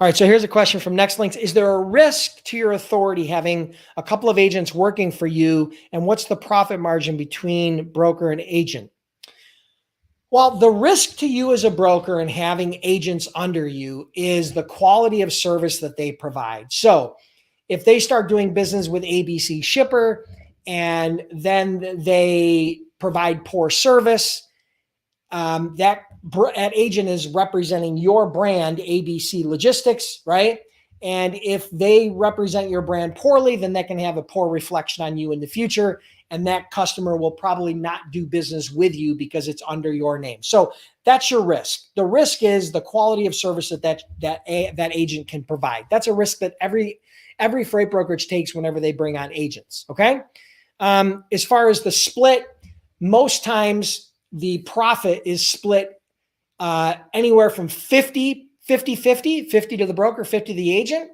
All right, so here's a question from Nextlinks. Is there a risk to your authority having a couple of agents working for you? And what's the profit margin between broker and agent? Well, the risk to you as a broker and having agents under you is the quality of service that they provide. So if they start doing business with ABC Shipper and then they provide poor service, that agent is representing your brand, ABC Logistics, right? And if they represent your brand poorly, then that can have a poor reflection on you in the future. And that customer will probably not do business with you because it's under your name. So that's your risk. The risk is the quality of service that agent can provide. That's a risk that every freight brokerage takes whenever they bring on agents. Okay. As far as the split, most times the profit is split anywhere from 50 to the broker, 50 to the agent,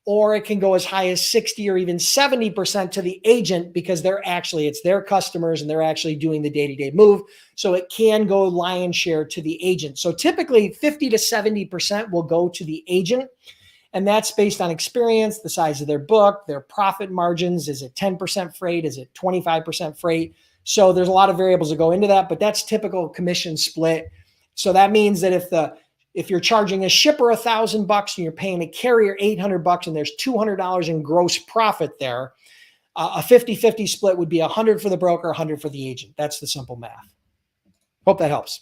or it can go as high as 60 or even 70% to the agent because it's their customers and they're actually doing the day-to-day move. So it can go lion's share to the agent. So typically 50 to 70% will go to the agent. And that's based on experience, the size of their book, their profit margins. Is it 10% freight? Is it 25% freight? So there's a lot of variables that go into that, but that's typical commission split. So that means that if you're charging a shipper $1,000 and you're paying a carrier $800 and there's $200 in gross profit there, a 50-50 split would be 100 for the broker, 100 for the agent. That's the simple math. Hope that helps.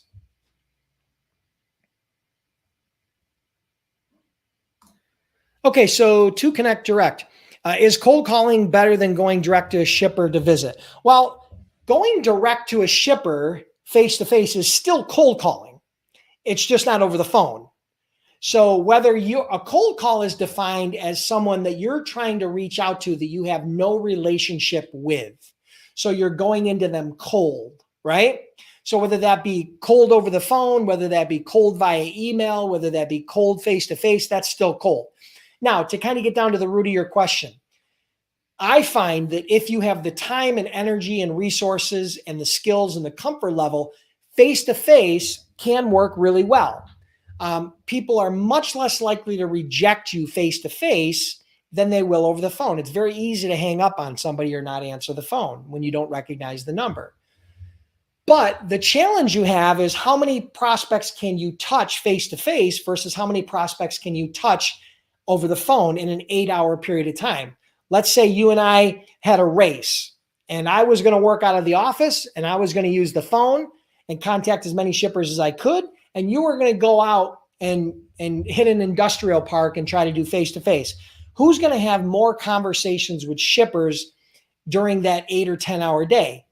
Okay, so to connect direct, is cold calling better than going direct to a shipper to visit? Well, going direct to a shipper face-to-face is still cold calling. It's just not over the phone. So whether a cold call is defined as someone that you're trying to reach out to that you have no relationship with. So you're going into them cold, right? So whether that be cold over the phone, whether that be cold via email, whether that be cold face-to-face, that's still cold. Now, to kind of get down to the root of your question, I find that if you have the time and energy and resources and the skills and the comfort level, face-to-face can work really well. People are much less likely to reject you face-to-face than they will over the phone. It's very easy to hang up on somebody or not answer the phone when you don't recognize the number. But the challenge you have is how many prospects can you touch face-to-face versus how many prospects can you touch over the phone in an 8-hour period of time. Let's say you and I had a race and I was going to work out of the office and I was going to use the phone and contact as many shippers as I could. And you were going to go out and hit an industrial park and try to do face-to-face. Who's going to have more conversations with shippers during that 8 or 10 hour day?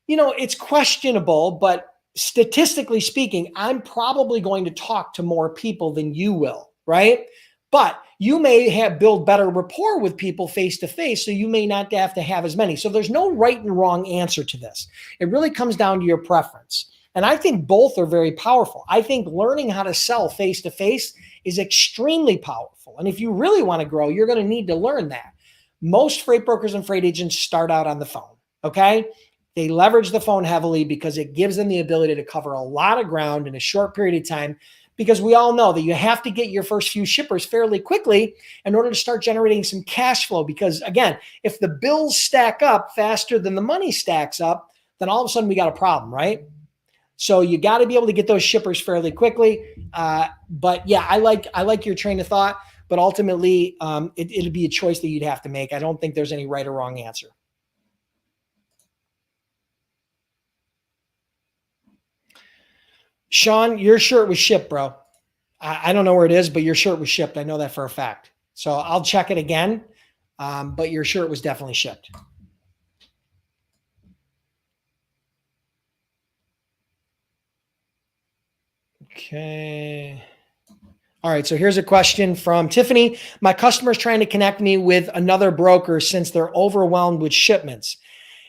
You know, it's questionable, but statistically speaking, I'm probably going to talk to more people than you will, right? But you may build better rapport with people face-to-face, so you may not have to have as many. So there's no right and wrong answer to this. It really comes down to your preference. And I think both are very powerful. I think learning how to sell face-to-face is extremely powerful. And if you really want to grow, you're going to need to learn that. Most freight brokers and freight agents start out on the phone, okay? They leverage the phone heavily because it gives them the ability to cover a lot of ground in a short period of time, because we all know that you have to get your first few shippers fairly quickly in order to start generating some cash flow. Because again, if the bills stack up faster than the money stacks up, then all of a sudden we got a problem, right? So you got to be able to get those shippers fairly quickly. But yeah, I like your train of thought, but ultimately it'd be a choice that you'd have to make. I don't think there's any right or wrong answer. Sean, your shirt was shipped, bro. I don't know where it is, but your shirt was shipped. I know that for a fact. So I'll check it again. But your shirt was definitely shipped. Okay. All right. So here's a question from Tiffany. My customer is trying to connect me with another broker since they're overwhelmed with shipments.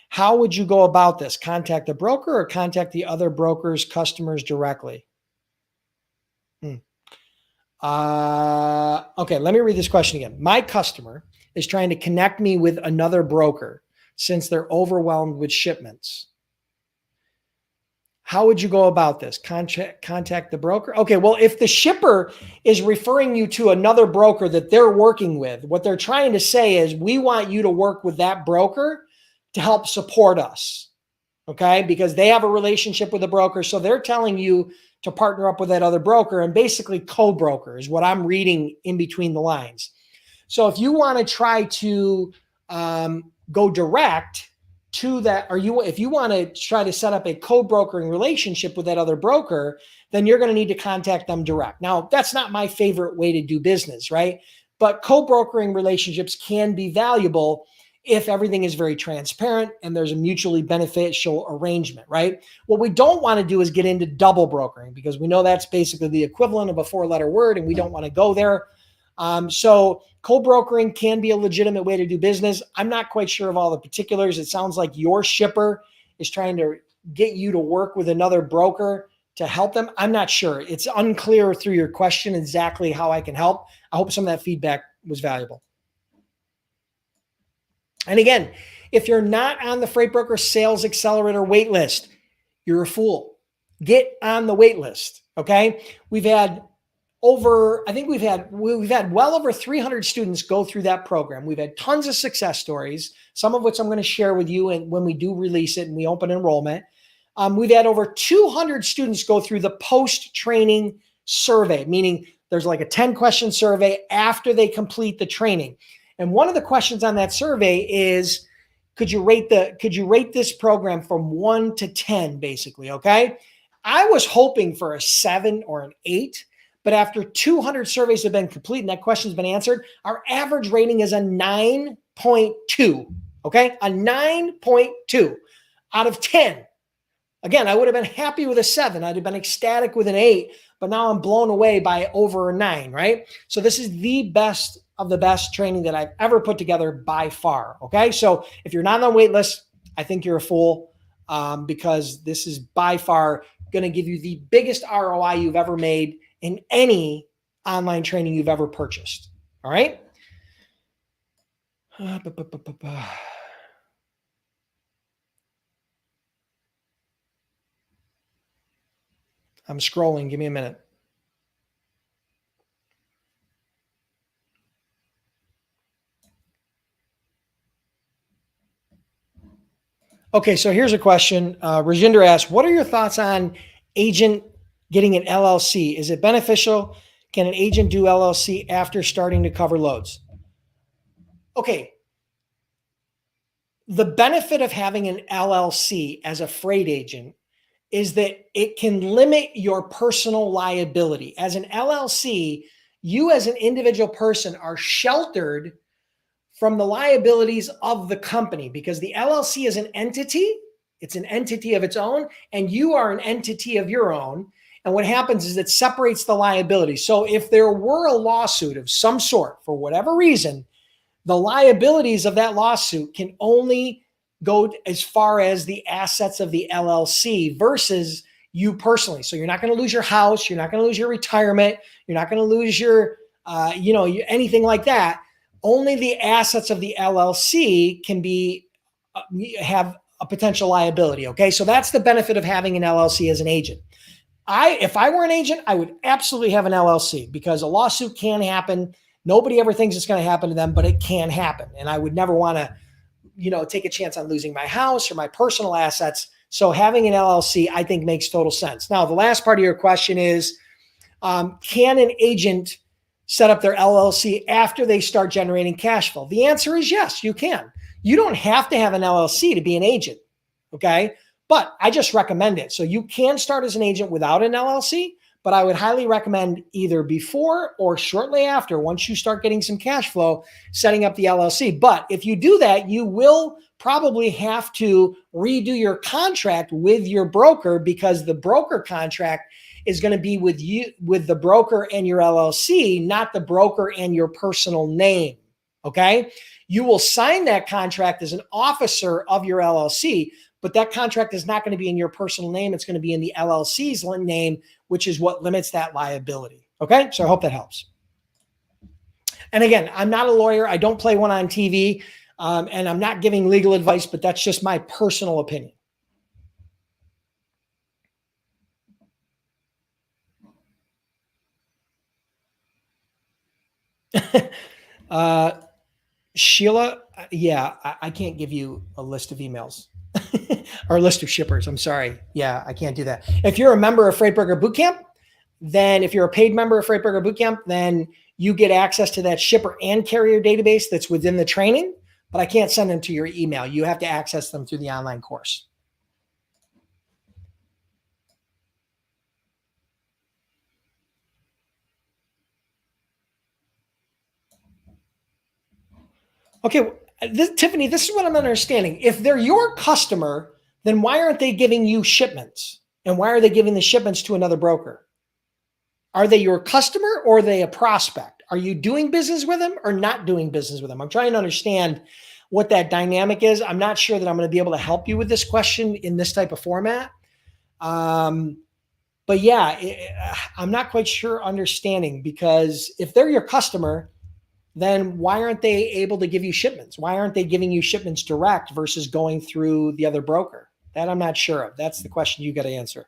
How would you go about this? Contact the broker or contact the other broker's customers directly? Okay, let me read this question again. My customer is trying to connect me with another broker since they're overwhelmed with shipments. How would you go about this? Contact the broker? Okay, well, if the shipper is referring you to another broker that they're working with, what they're trying to say is, we want you to work with that broker to help support us, okay? Because they have a relationship with the broker, so they're telling you to partner up with that other broker and basically co-broker is what I'm reading in between the lines. So if you want to try to go direct to that, if you want to try to set up a co-brokering relationship with that other broker, then you're going to need to contact them direct. Now, that's not my favorite way to do business, right? But co-brokering relationships can be valuable if everything is very transparent and there's a mutually beneficial arrangement, right? What we don't want to do is get into double brokering, because we know that's basically the equivalent of a 4-letter word, and we don't want to go there. So co-brokering can be a legitimate way to do business. I'm not quite sure of all the particulars. It sounds like your shipper is trying to get you to work with another broker to help them. I'm not sure. It's unclear through your question exactly how I can help. I hope some of that feedback was valuable. And again, if you're not on the Freight Broker Sales Accelerator waitlist, you're a fool. Get on the waitlist. Okay. We've had well over 300 students go through that program. We've had tons of success stories, some of which I'm going to share with you when we do release it and we open enrollment. We've had over 200 students go through the post-training survey, meaning there's like a 10-question survey after they complete the training. And one of the questions on that survey is, could you rate this program from 1 to 10, basically, okay? I was hoping for a 7 or an 8, but after 200 surveys have been complete and that question's been answered, our average rating is a 9.2, okay? A 9.2 out of 10. Again, I would have been happy with a 7. I'd have been ecstatic with an 8, but now I'm blown away by over a 9, right? So this is the best of the best training that I've ever put together by far, okay? So if you're not on the wait list, I think you're a fool, because this is by far going to give you the biggest ROI you've ever made in any online training you've ever purchased, all right? I'm scrolling. Give me a minute. Okay, so here's a question. Rajinder asks, what are your thoughts on agent getting an LLC? Is it beneficial? Can an agent do LLC after starting to cover loads? Okay. The benefit of having an LLC as a freight agent is that it can limit your personal liability. As an LLC, you as an individual person are sheltered from the liabilities of the company, because the LLC is an entity. It's an entity of its own, and you are an entity of your own. And what happens is it separates the liability. So if there were a lawsuit of some sort, for whatever reason, the liabilities of that lawsuit can only go as far as the assets of the LLC versus you personally. So you're not going to lose your house. You're not going to lose your retirement. You're not going to lose your, anything like that. Only the assets of the LLC can have a potential liability. Okay. So that's the benefit of having an LLC as an agent. If I were an agent, I would absolutely have an LLC, because a lawsuit can happen. Nobody ever thinks it's going to happen to them, but it can happen. And I would never want to, take a chance on losing my house or my personal assets So having an LLC, I think, makes total sense. Now, the last part of your question is, can an agent set up their LLC after they start generating cash flow? The answer is yes, you can. You don't have to have an LLC to be an agent, okay? But I just recommend it. So you can start as an agent without an LLC, but I would highly recommend either before or shortly after, once you start getting some cash flow, setting up the LLC. But if you do that, you will probably have to redo your contract with your broker, because the broker contract is going to be with you, with the broker and your LLC, not the broker and your personal name. Okay. You will sign that contract as an officer of your LLC, but that contract is not going to be in your personal name. It's going to be in the LLC's name, which is what limits that liability. Okay. So I hope that helps. And again, I'm not a lawyer. I don't play one on TV, and I'm not giving legal advice, but that's just my personal opinion. Sheila, yeah, I can't give you a list of emails or a list of shippers. I'm sorry. Yeah, I can't do that. If you're a member of Freight Broker Bootcamp, then if you're a paid member of Freight Broker Bootcamp, then you get access to that shipper and carrier database that's within the training, but I can't send them to your email. You have to access them through the online course. Okay, Tiffany, this is what I'm understanding. If they're your customer, then why aren't they giving you shipments? And why are they giving the shipments to another broker? Are they your customer or are they a prospect? Are you doing business with them or not doing business with them? I'm trying to understand what that dynamic is. I'm not sure that I'm going to be able to help you with this question in this type of format. But yeah, I'm not quite sure understanding, because if they're your customer, then why aren't they able to give you shipments? Why aren't they giving you shipments direct versus going through the other broker? That I'm not sure of. That's the question you got to answer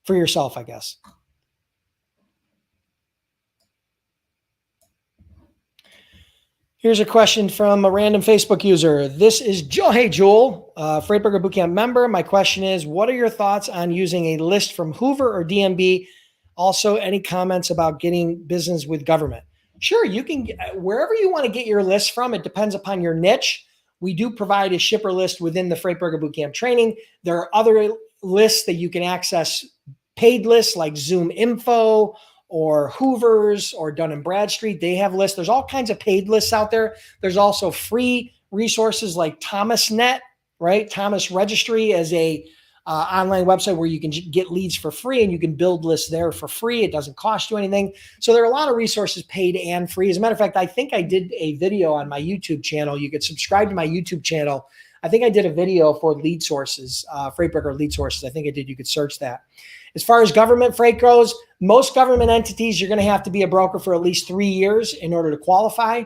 for yourself, I guess. Here's a question from a random Facebook user. This is Joel. Hey, Joel, Freight Broker Bootcamp member. My question is, what are your thoughts on using a list from Hoover or DMB? Also, any comments about getting business with government? Sure, you can, wherever you want to get your list from, it depends upon your niche. We do provide a shipper list within the Freight Broker Bootcamp training. There are other lists that you can access, paid lists like Zoom Info or Hoover's or Dun & Bradstreet. They have lists. There's all kinds of paid lists out there. There's also free resources like ThomasNet, right? Thomas Registry as a online website where you can get leads for free and you can build lists there for free. It doesn't cost you anything. So there are a lot of resources paid and free. As a matter of fact, I think I did a video on my YouTube channel. You could subscribe to my YouTube channel. I think I did a video for lead sources, Freight Broker lead sources. I think I did. You could search that. As far as government freight goes, most government entities, you're going to have to be a broker for at least 3 years in order to qualify.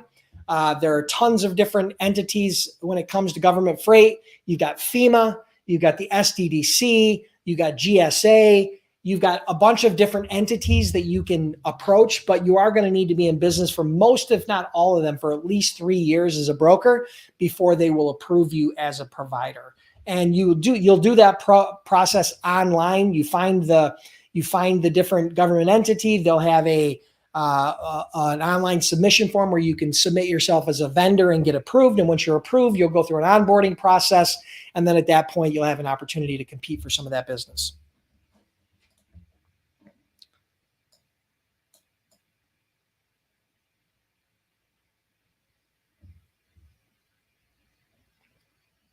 There are tons of different entities when it comes to government freight. You've got FEMA, you've got the SDDC, you've got GSA, you've got a bunch of different entities that you can approach, but you are going to need to be in business for most, if not all of them, for at least 3 years as a broker before they will approve you as a provider. And you'll do that process online. You find the different government entity. They'll have an online submission form where you can submit yourself as a vendor and get approved. And once you're approved, you'll go through an onboarding process. And then at that point, you'll have an opportunity to compete for some of that business.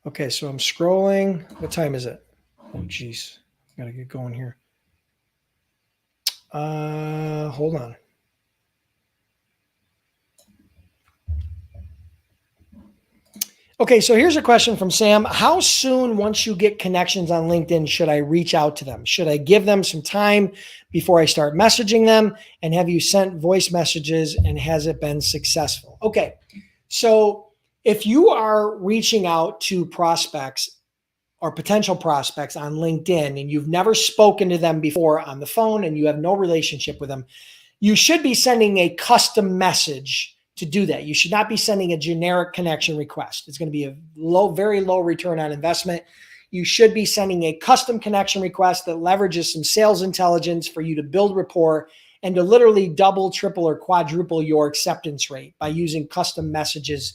Okay, so I'm scrolling. What time is it? Oh, geez. Got to get going here. Hold on. Okay, so here's a question from Sam. How soon, once you get connections on LinkedIn, should I reach out to them? Should I give them some time before I start messaging them? And have you sent voice messages and has it been successful? Okay, so if you are reaching out to prospects or potential prospects on LinkedIn and you've never spoken to them before on the phone and you have no relationship with them, you should be sending a custom message to do that. You should not be sending a generic connection request. It's going to be a very low return on investment. you should be sending a custom connection request that leverages some sales intelligence for you to build rapport and to literally double, triple, or quadruple your acceptance rate by using custom messages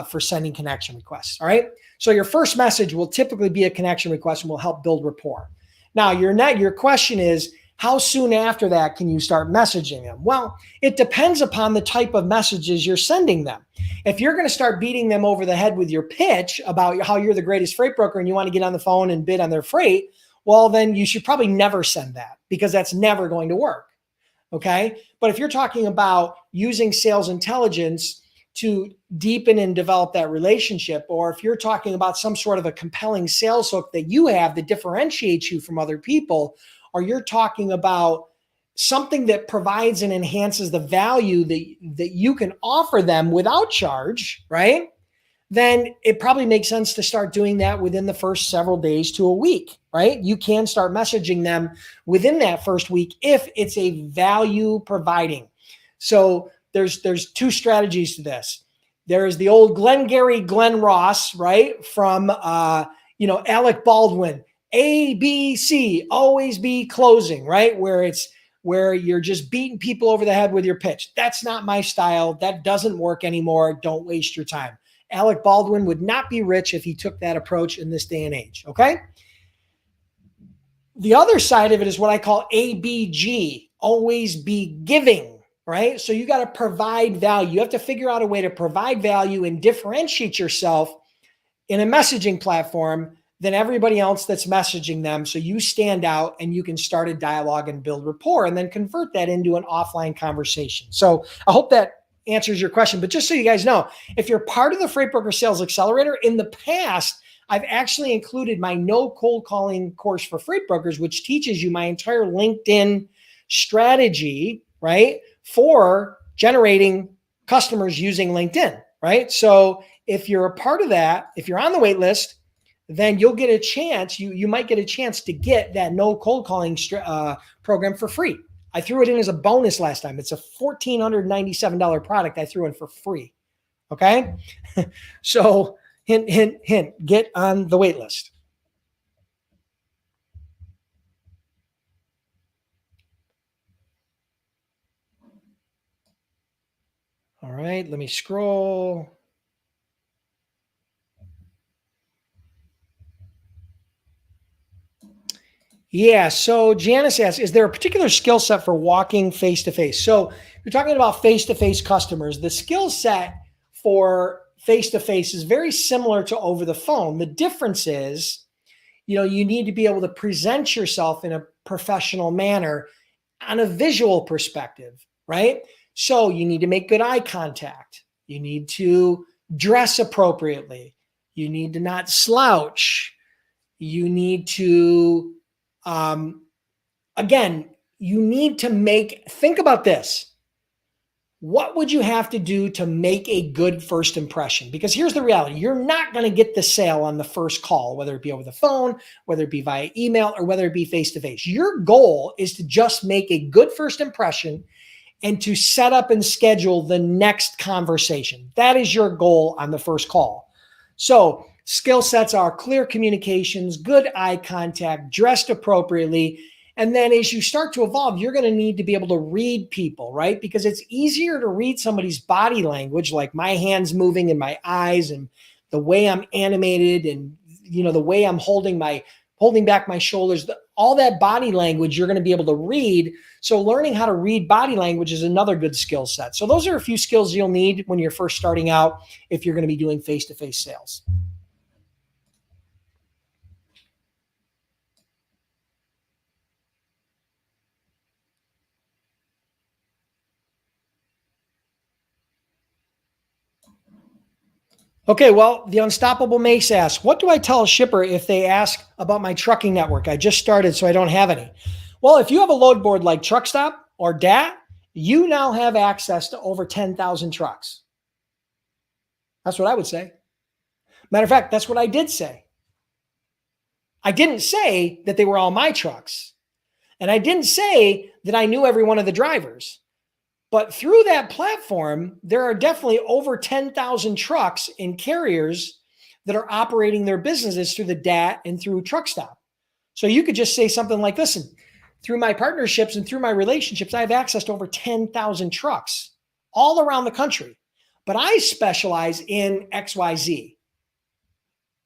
for sending connection requests. All right. So your first message will typically be a connection request and will help build rapport. Now, your question is, how soon after that can you start messaging them? Well, it depends upon the type of messages you're sending them. If you're going to start beating them over the head with your pitch about how you're the greatest freight broker and you want to get on the phone and bid on their freight, well, then you should probably never send that, because that's never going to work. Okay. But if you're talking about using sales intelligence to deepen and develop that relationship, or if you're talking about some sort of a compelling sales hook that you have that differentiates you from other people, or you're talking about something that provides and enhances the value that you can offer them without charge, right? Then it probably makes sense to start doing that within the first several days to a week, right? You can start messaging them within that first week if it's a value providing. So there's two strategies to this. There's the old Glengarry Glen Ross, right? From Alec Baldwin. ABC, always be closing, right? Where you're just beating people over the head with your pitch. That's not my style. That doesn't work anymore. Don't waste your time. Alec Baldwin would not be rich if he took that approach in this day and age, okay? The other side of it is what I call ABG, always be giving, right? So you got to provide value. You have to figure out a way to provide value and differentiate yourself in a messaging platform than everybody else that's messaging them. So you stand out and you can start a dialogue and build rapport and then convert that into an offline conversation. So I hope that answers your question. But just so you guys know, if you're part of the Freight Broker Sales Accelerator, in the past, I've actually included my no cold calling course for freight brokers, which teaches you my entire LinkedIn strategy, right, for generating customers using LinkedIn, right? So if you're a part of that, if you're on the wait list, then you'll get a chance. You might get a chance to get that no cold calling program for free. I threw it in as a bonus last time. It's a $1,497 product I threw in for free. Okay. So hint, hint, hint, get on the wait list. All right, let me scroll. Yeah, so Janice asks, is there a particular skill set for walking face-to-face? So you're talking about face-to-face customers. The skill set for face-to-face is very similar to over the phone. The difference is, you need to be able to present yourself in a professional manner on a visual perspective, right? So you need to make good eye contact. You need to dress appropriately. You need to not slouch. You need to again, you need to think about this. What would you have to do to make a good first impression? Because here's the reality. You're not going to get the sale on the first call, whether it be over the phone, whether it be via email, or whether it be face-to-face. Your goal is to just make a good first impression and to set up and schedule the next conversation. That is your goal on the first call. So skill sets are clear communications, good eye contact, dressed appropriately. And then as you start to evolve, you're going to need to be able to read people, right? Because it's easier to read somebody's body language, like my hands moving and my eyes and the way I'm animated and, the way I'm holding back my shoulders, all that body language you're going to be able to read. So learning how to read body language is another good skill set. So those are a few skills you'll need when you're first starting out if you're going to be doing face-to-face sales. Okay, well, the Unstoppable Mace asks, what do I tell a shipper if they ask about my trucking network? I just started, so I don't have any. Well, if you have a load board like TruckStop or DAT, you now have access to over 10,000 trucks. That's what I would say. Matter of fact, that's what I did say. I didn't say that they were all my trucks. And I didn't say that I knew every one of the drivers. But through that platform, there are definitely over 10,000 trucks and carriers that are operating their businesses through the DAT and through Truck Stop. So you could just say something like, listen, through my partnerships and through my relationships, I have access to over 10,000 trucks all around the country, but I specialize in XYZ.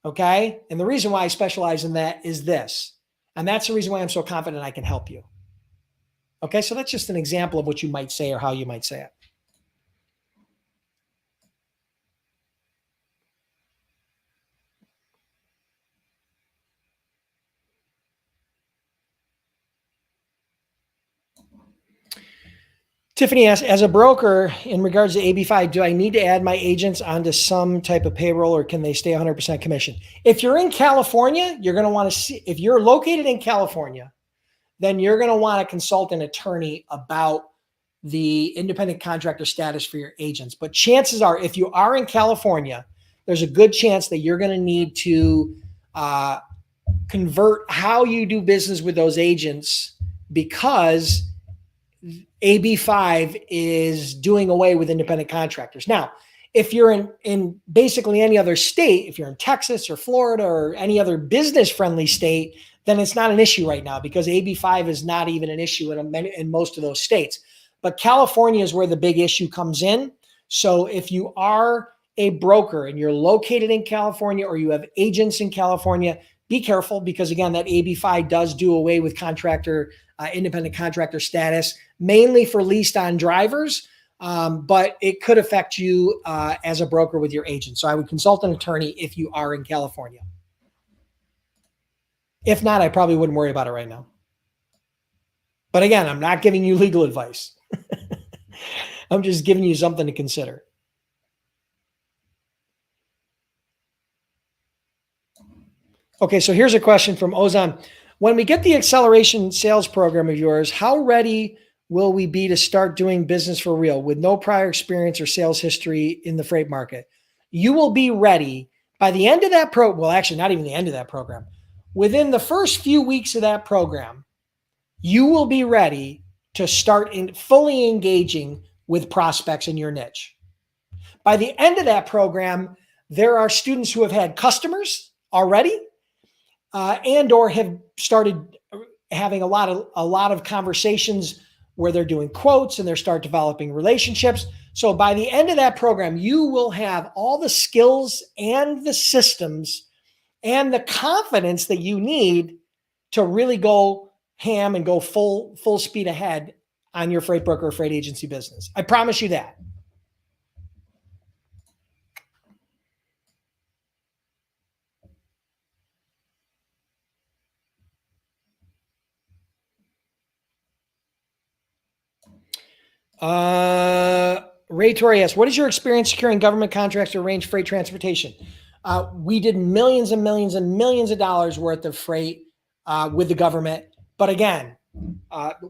Okay. And the reason why I specialize in that is this. And that's the reason why I'm so confident I can help you. Okay. So that's just an example of what you might say or how you might say it. Tiffany asks, as a broker, in regards to AB5, do I need to add my agents onto some type of payroll or can they stay 100% commission? If you're in California, you're going to want to see, if you're located in California, then you're going to want to consult an attorney about the independent contractor status for your agents. But chances are, if you are in California, there's a good chance that you're going to need to convert how you do business with those agents, because AB5 is doing away with independent contractors. Now, if you're in basically any other state, if you're in Texas or Florida or any other business-friendly state, then it's not an issue right now because AB5 is not even an issue in most of those states. But California is where the big issue comes in. So if you are a broker and you're located in California or you have agents in California, be careful because, again, that AB5 does do away with independent contractor status, mainly for leased-on drivers, but it could affect you as a broker with your agent. So I would consult an attorney if you are in California. If not, I probably wouldn't worry about it right now. But again, I'm not giving you legal advice. I'm just giving you something to consider. Okay, so here's a question from Ozan. When we get the acceleration sales program of yours, how ready will we be to start doing business for real with no prior experience or sales history in the freight market? You will be ready by the end of that well, actually not even the end of that program. Within the first few weeks of that program, you will be ready to start fully engaging with prospects in your niche. By the end of that program, there are students who have had customers already, and or have started having a lot of conversations where they're doing quotes and they start developing relationships. So by the end of that program, you will have all the skills and the systems and the confidence that you need to really go ham and go full speed ahead on your freight broker or freight agency business. I promise you that. Ray Torrey asks, what is your experience securing government contracts to arrange freight transportation? We did millions and millions and millions of dollars worth of freight with the government. But again,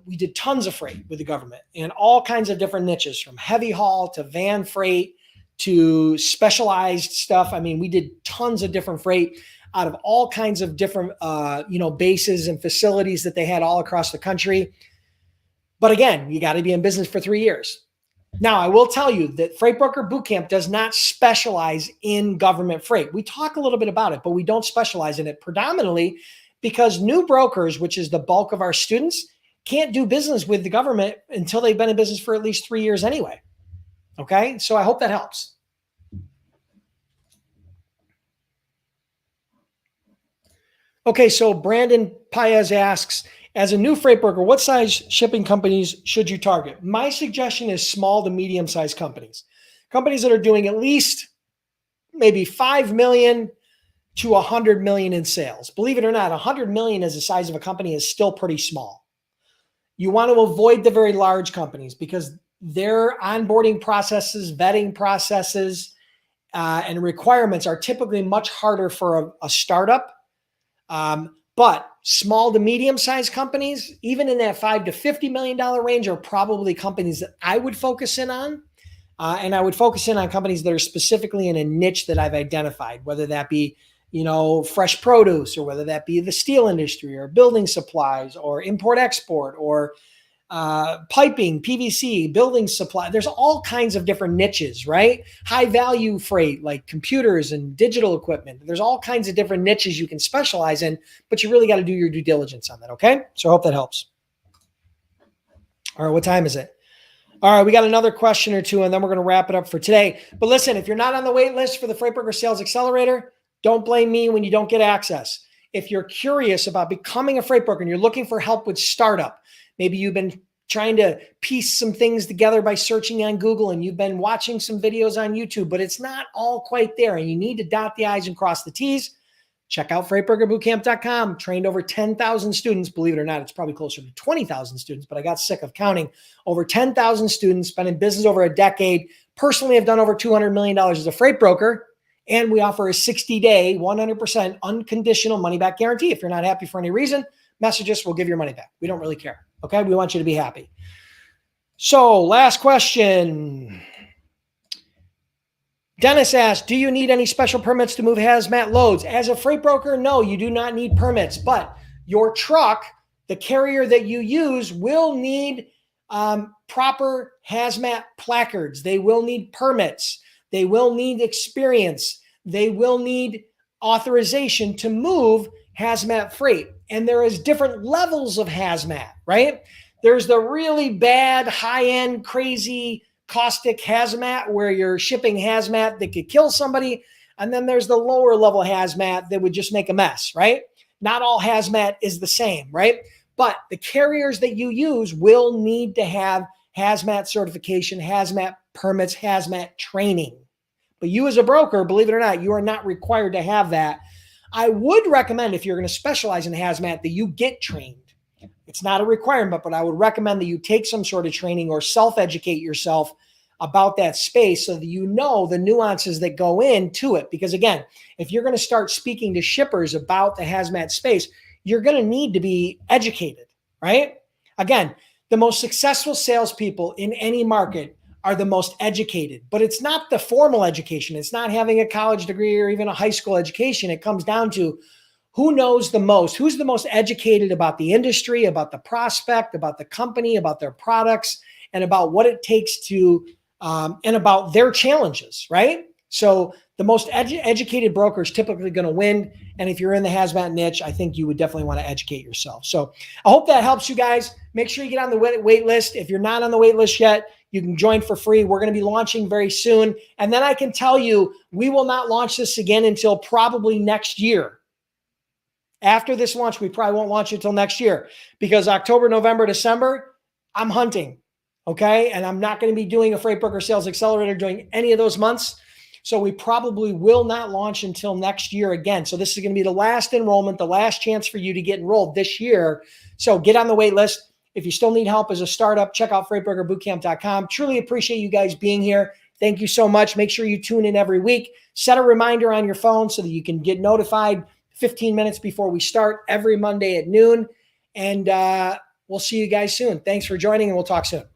we did tons of freight with the government in all kinds of different niches, from heavy haul to van freight to specialized stuff. I mean, we did tons of different freight out of all kinds of different, bases and facilities that they had all across the country. But again, you got to be in business for 3 years. Now, I will tell you that Freight Broker Bootcamp does not specialize in government freight. We talk a little bit about it, but we don't specialize in it predominantly because new brokers, which is the bulk of our students, can't do business with the government until they've been in business for at least 3 years anyway. Okay, so I hope that helps. Okay, so Brandon Paez asks, as a new freight broker, what size shipping companies should you target? My suggestion is small to medium-sized companies. Companies that are doing at least maybe 5 million to 100 million in sales. Believe it or not, 100 million as the size of a company is still pretty small. You want to avoid the very large companies because their onboarding processes, vetting processes, and requirements are typically much harder for a startup. But small to medium-sized companies, even in that $5 to $50 million range, are probably companies that I would focus in on. And I would focus in on companies that are specifically in a niche that I've identified, whether that be, fresh produce, or whether that be the steel industry or building supplies or import-export or piping, PVC, building supply. There's all kinds of different niches, right? High value freight like computers and digital equipment. There's all kinds of different niches you can specialize in, but you really got to do your due diligence on that. Okay. So I hope that helps. All right. What time is it? All right. We got another question or two, and then we're going to wrap it up for today. But listen, if you're not on the wait list for the Freight Broker Sales Accelerator, don't blame me when you don't get access. If you're curious about becoming a freight broker and you're looking for help with startup, maybe you've been trying to piece some things together by searching on Google and you've been watching some videos on YouTube, but it's not all quite there and you need to dot the I's and cross the T's, check out freightbrokerbootcamp.com. Trained over 10,000 students. Believe it or not, it's probably closer to 20,000 students, but I got sick of counting. Over 10,000 students, been in business over a decade. Personally, I've done over $200 million as a freight broker. And we offer a 60-day, 100% unconditional money-back guarantee. If you're not happy for any reason, message us. We'll give your money back. We don't really care. Okay? We want you to be happy. So, last question. Dennis asked, do you need any special permits to move hazmat loads? As a freight broker, no, you do not need permits. But your truck, the carrier that you use, will need proper hazmat placards. They will need permits. They will need experience. They will need authorization to move hazmat freight. And there is different levels of hazmat, right? There's the really bad, high-end, crazy, caustic hazmat where you're shipping hazmat that could kill somebody. And then there's the lower level hazmat that would just make a mess, right? Not all hazmat is the same, right? But the carriers that you use will need to have hazmat certification, hazmat permits, hazmat training. But you as a broker, believe it or not, you are not required to have that. I would recommend if you're going to specialize in hazmat that you get trained. It's not a requirement, but I would recommend that you take some sort of training or self-educate yourself about that space so that you know the nuances that go into it. Because again, if you're going to start speaking to shippers about the hazmat space, you're going to need to be educated, right? Again, the most successful salespeople in any market are the most educated, but it's not the formal education. It's not having a college degree or even a high school education. It comes down to who knows the most, who's the most educated about the industry, about the prospect, about the company, about their products, and about what it takes to, and about their challenges, right? So the most educated broker is typically going to win. And if you're in the hazmat niche, I think you would definitely want to educate yourself. So I hope that helps you guys. Make sure you get on the wait list. If you're not on the wait list yet, you can join for free. We're going to be launching very soon. And then I can tell you, we will not launch this again until probably next year. After this launch, we probably won't launch it until next year because October, November, December, I'm hunting. Okay. And I'm not going to be doing a Freight Broker Sales Accelerator during any of those months. So we probably will not launch until next year again. So this is going to be the last enrollment, the last chance for you to get enrolled this year. So get on the wait list. If you still need help as a startup, check out freightbrokerbootcamp.com. Truly appreciate you guys being here. Thank you so much. Make sure you tune in every week. Set a reminder on your phone so that you can get notified 15 minutes before we start every Monday at noon. And we'll see you guys soon. Thanks for joining, and we'll talk soon.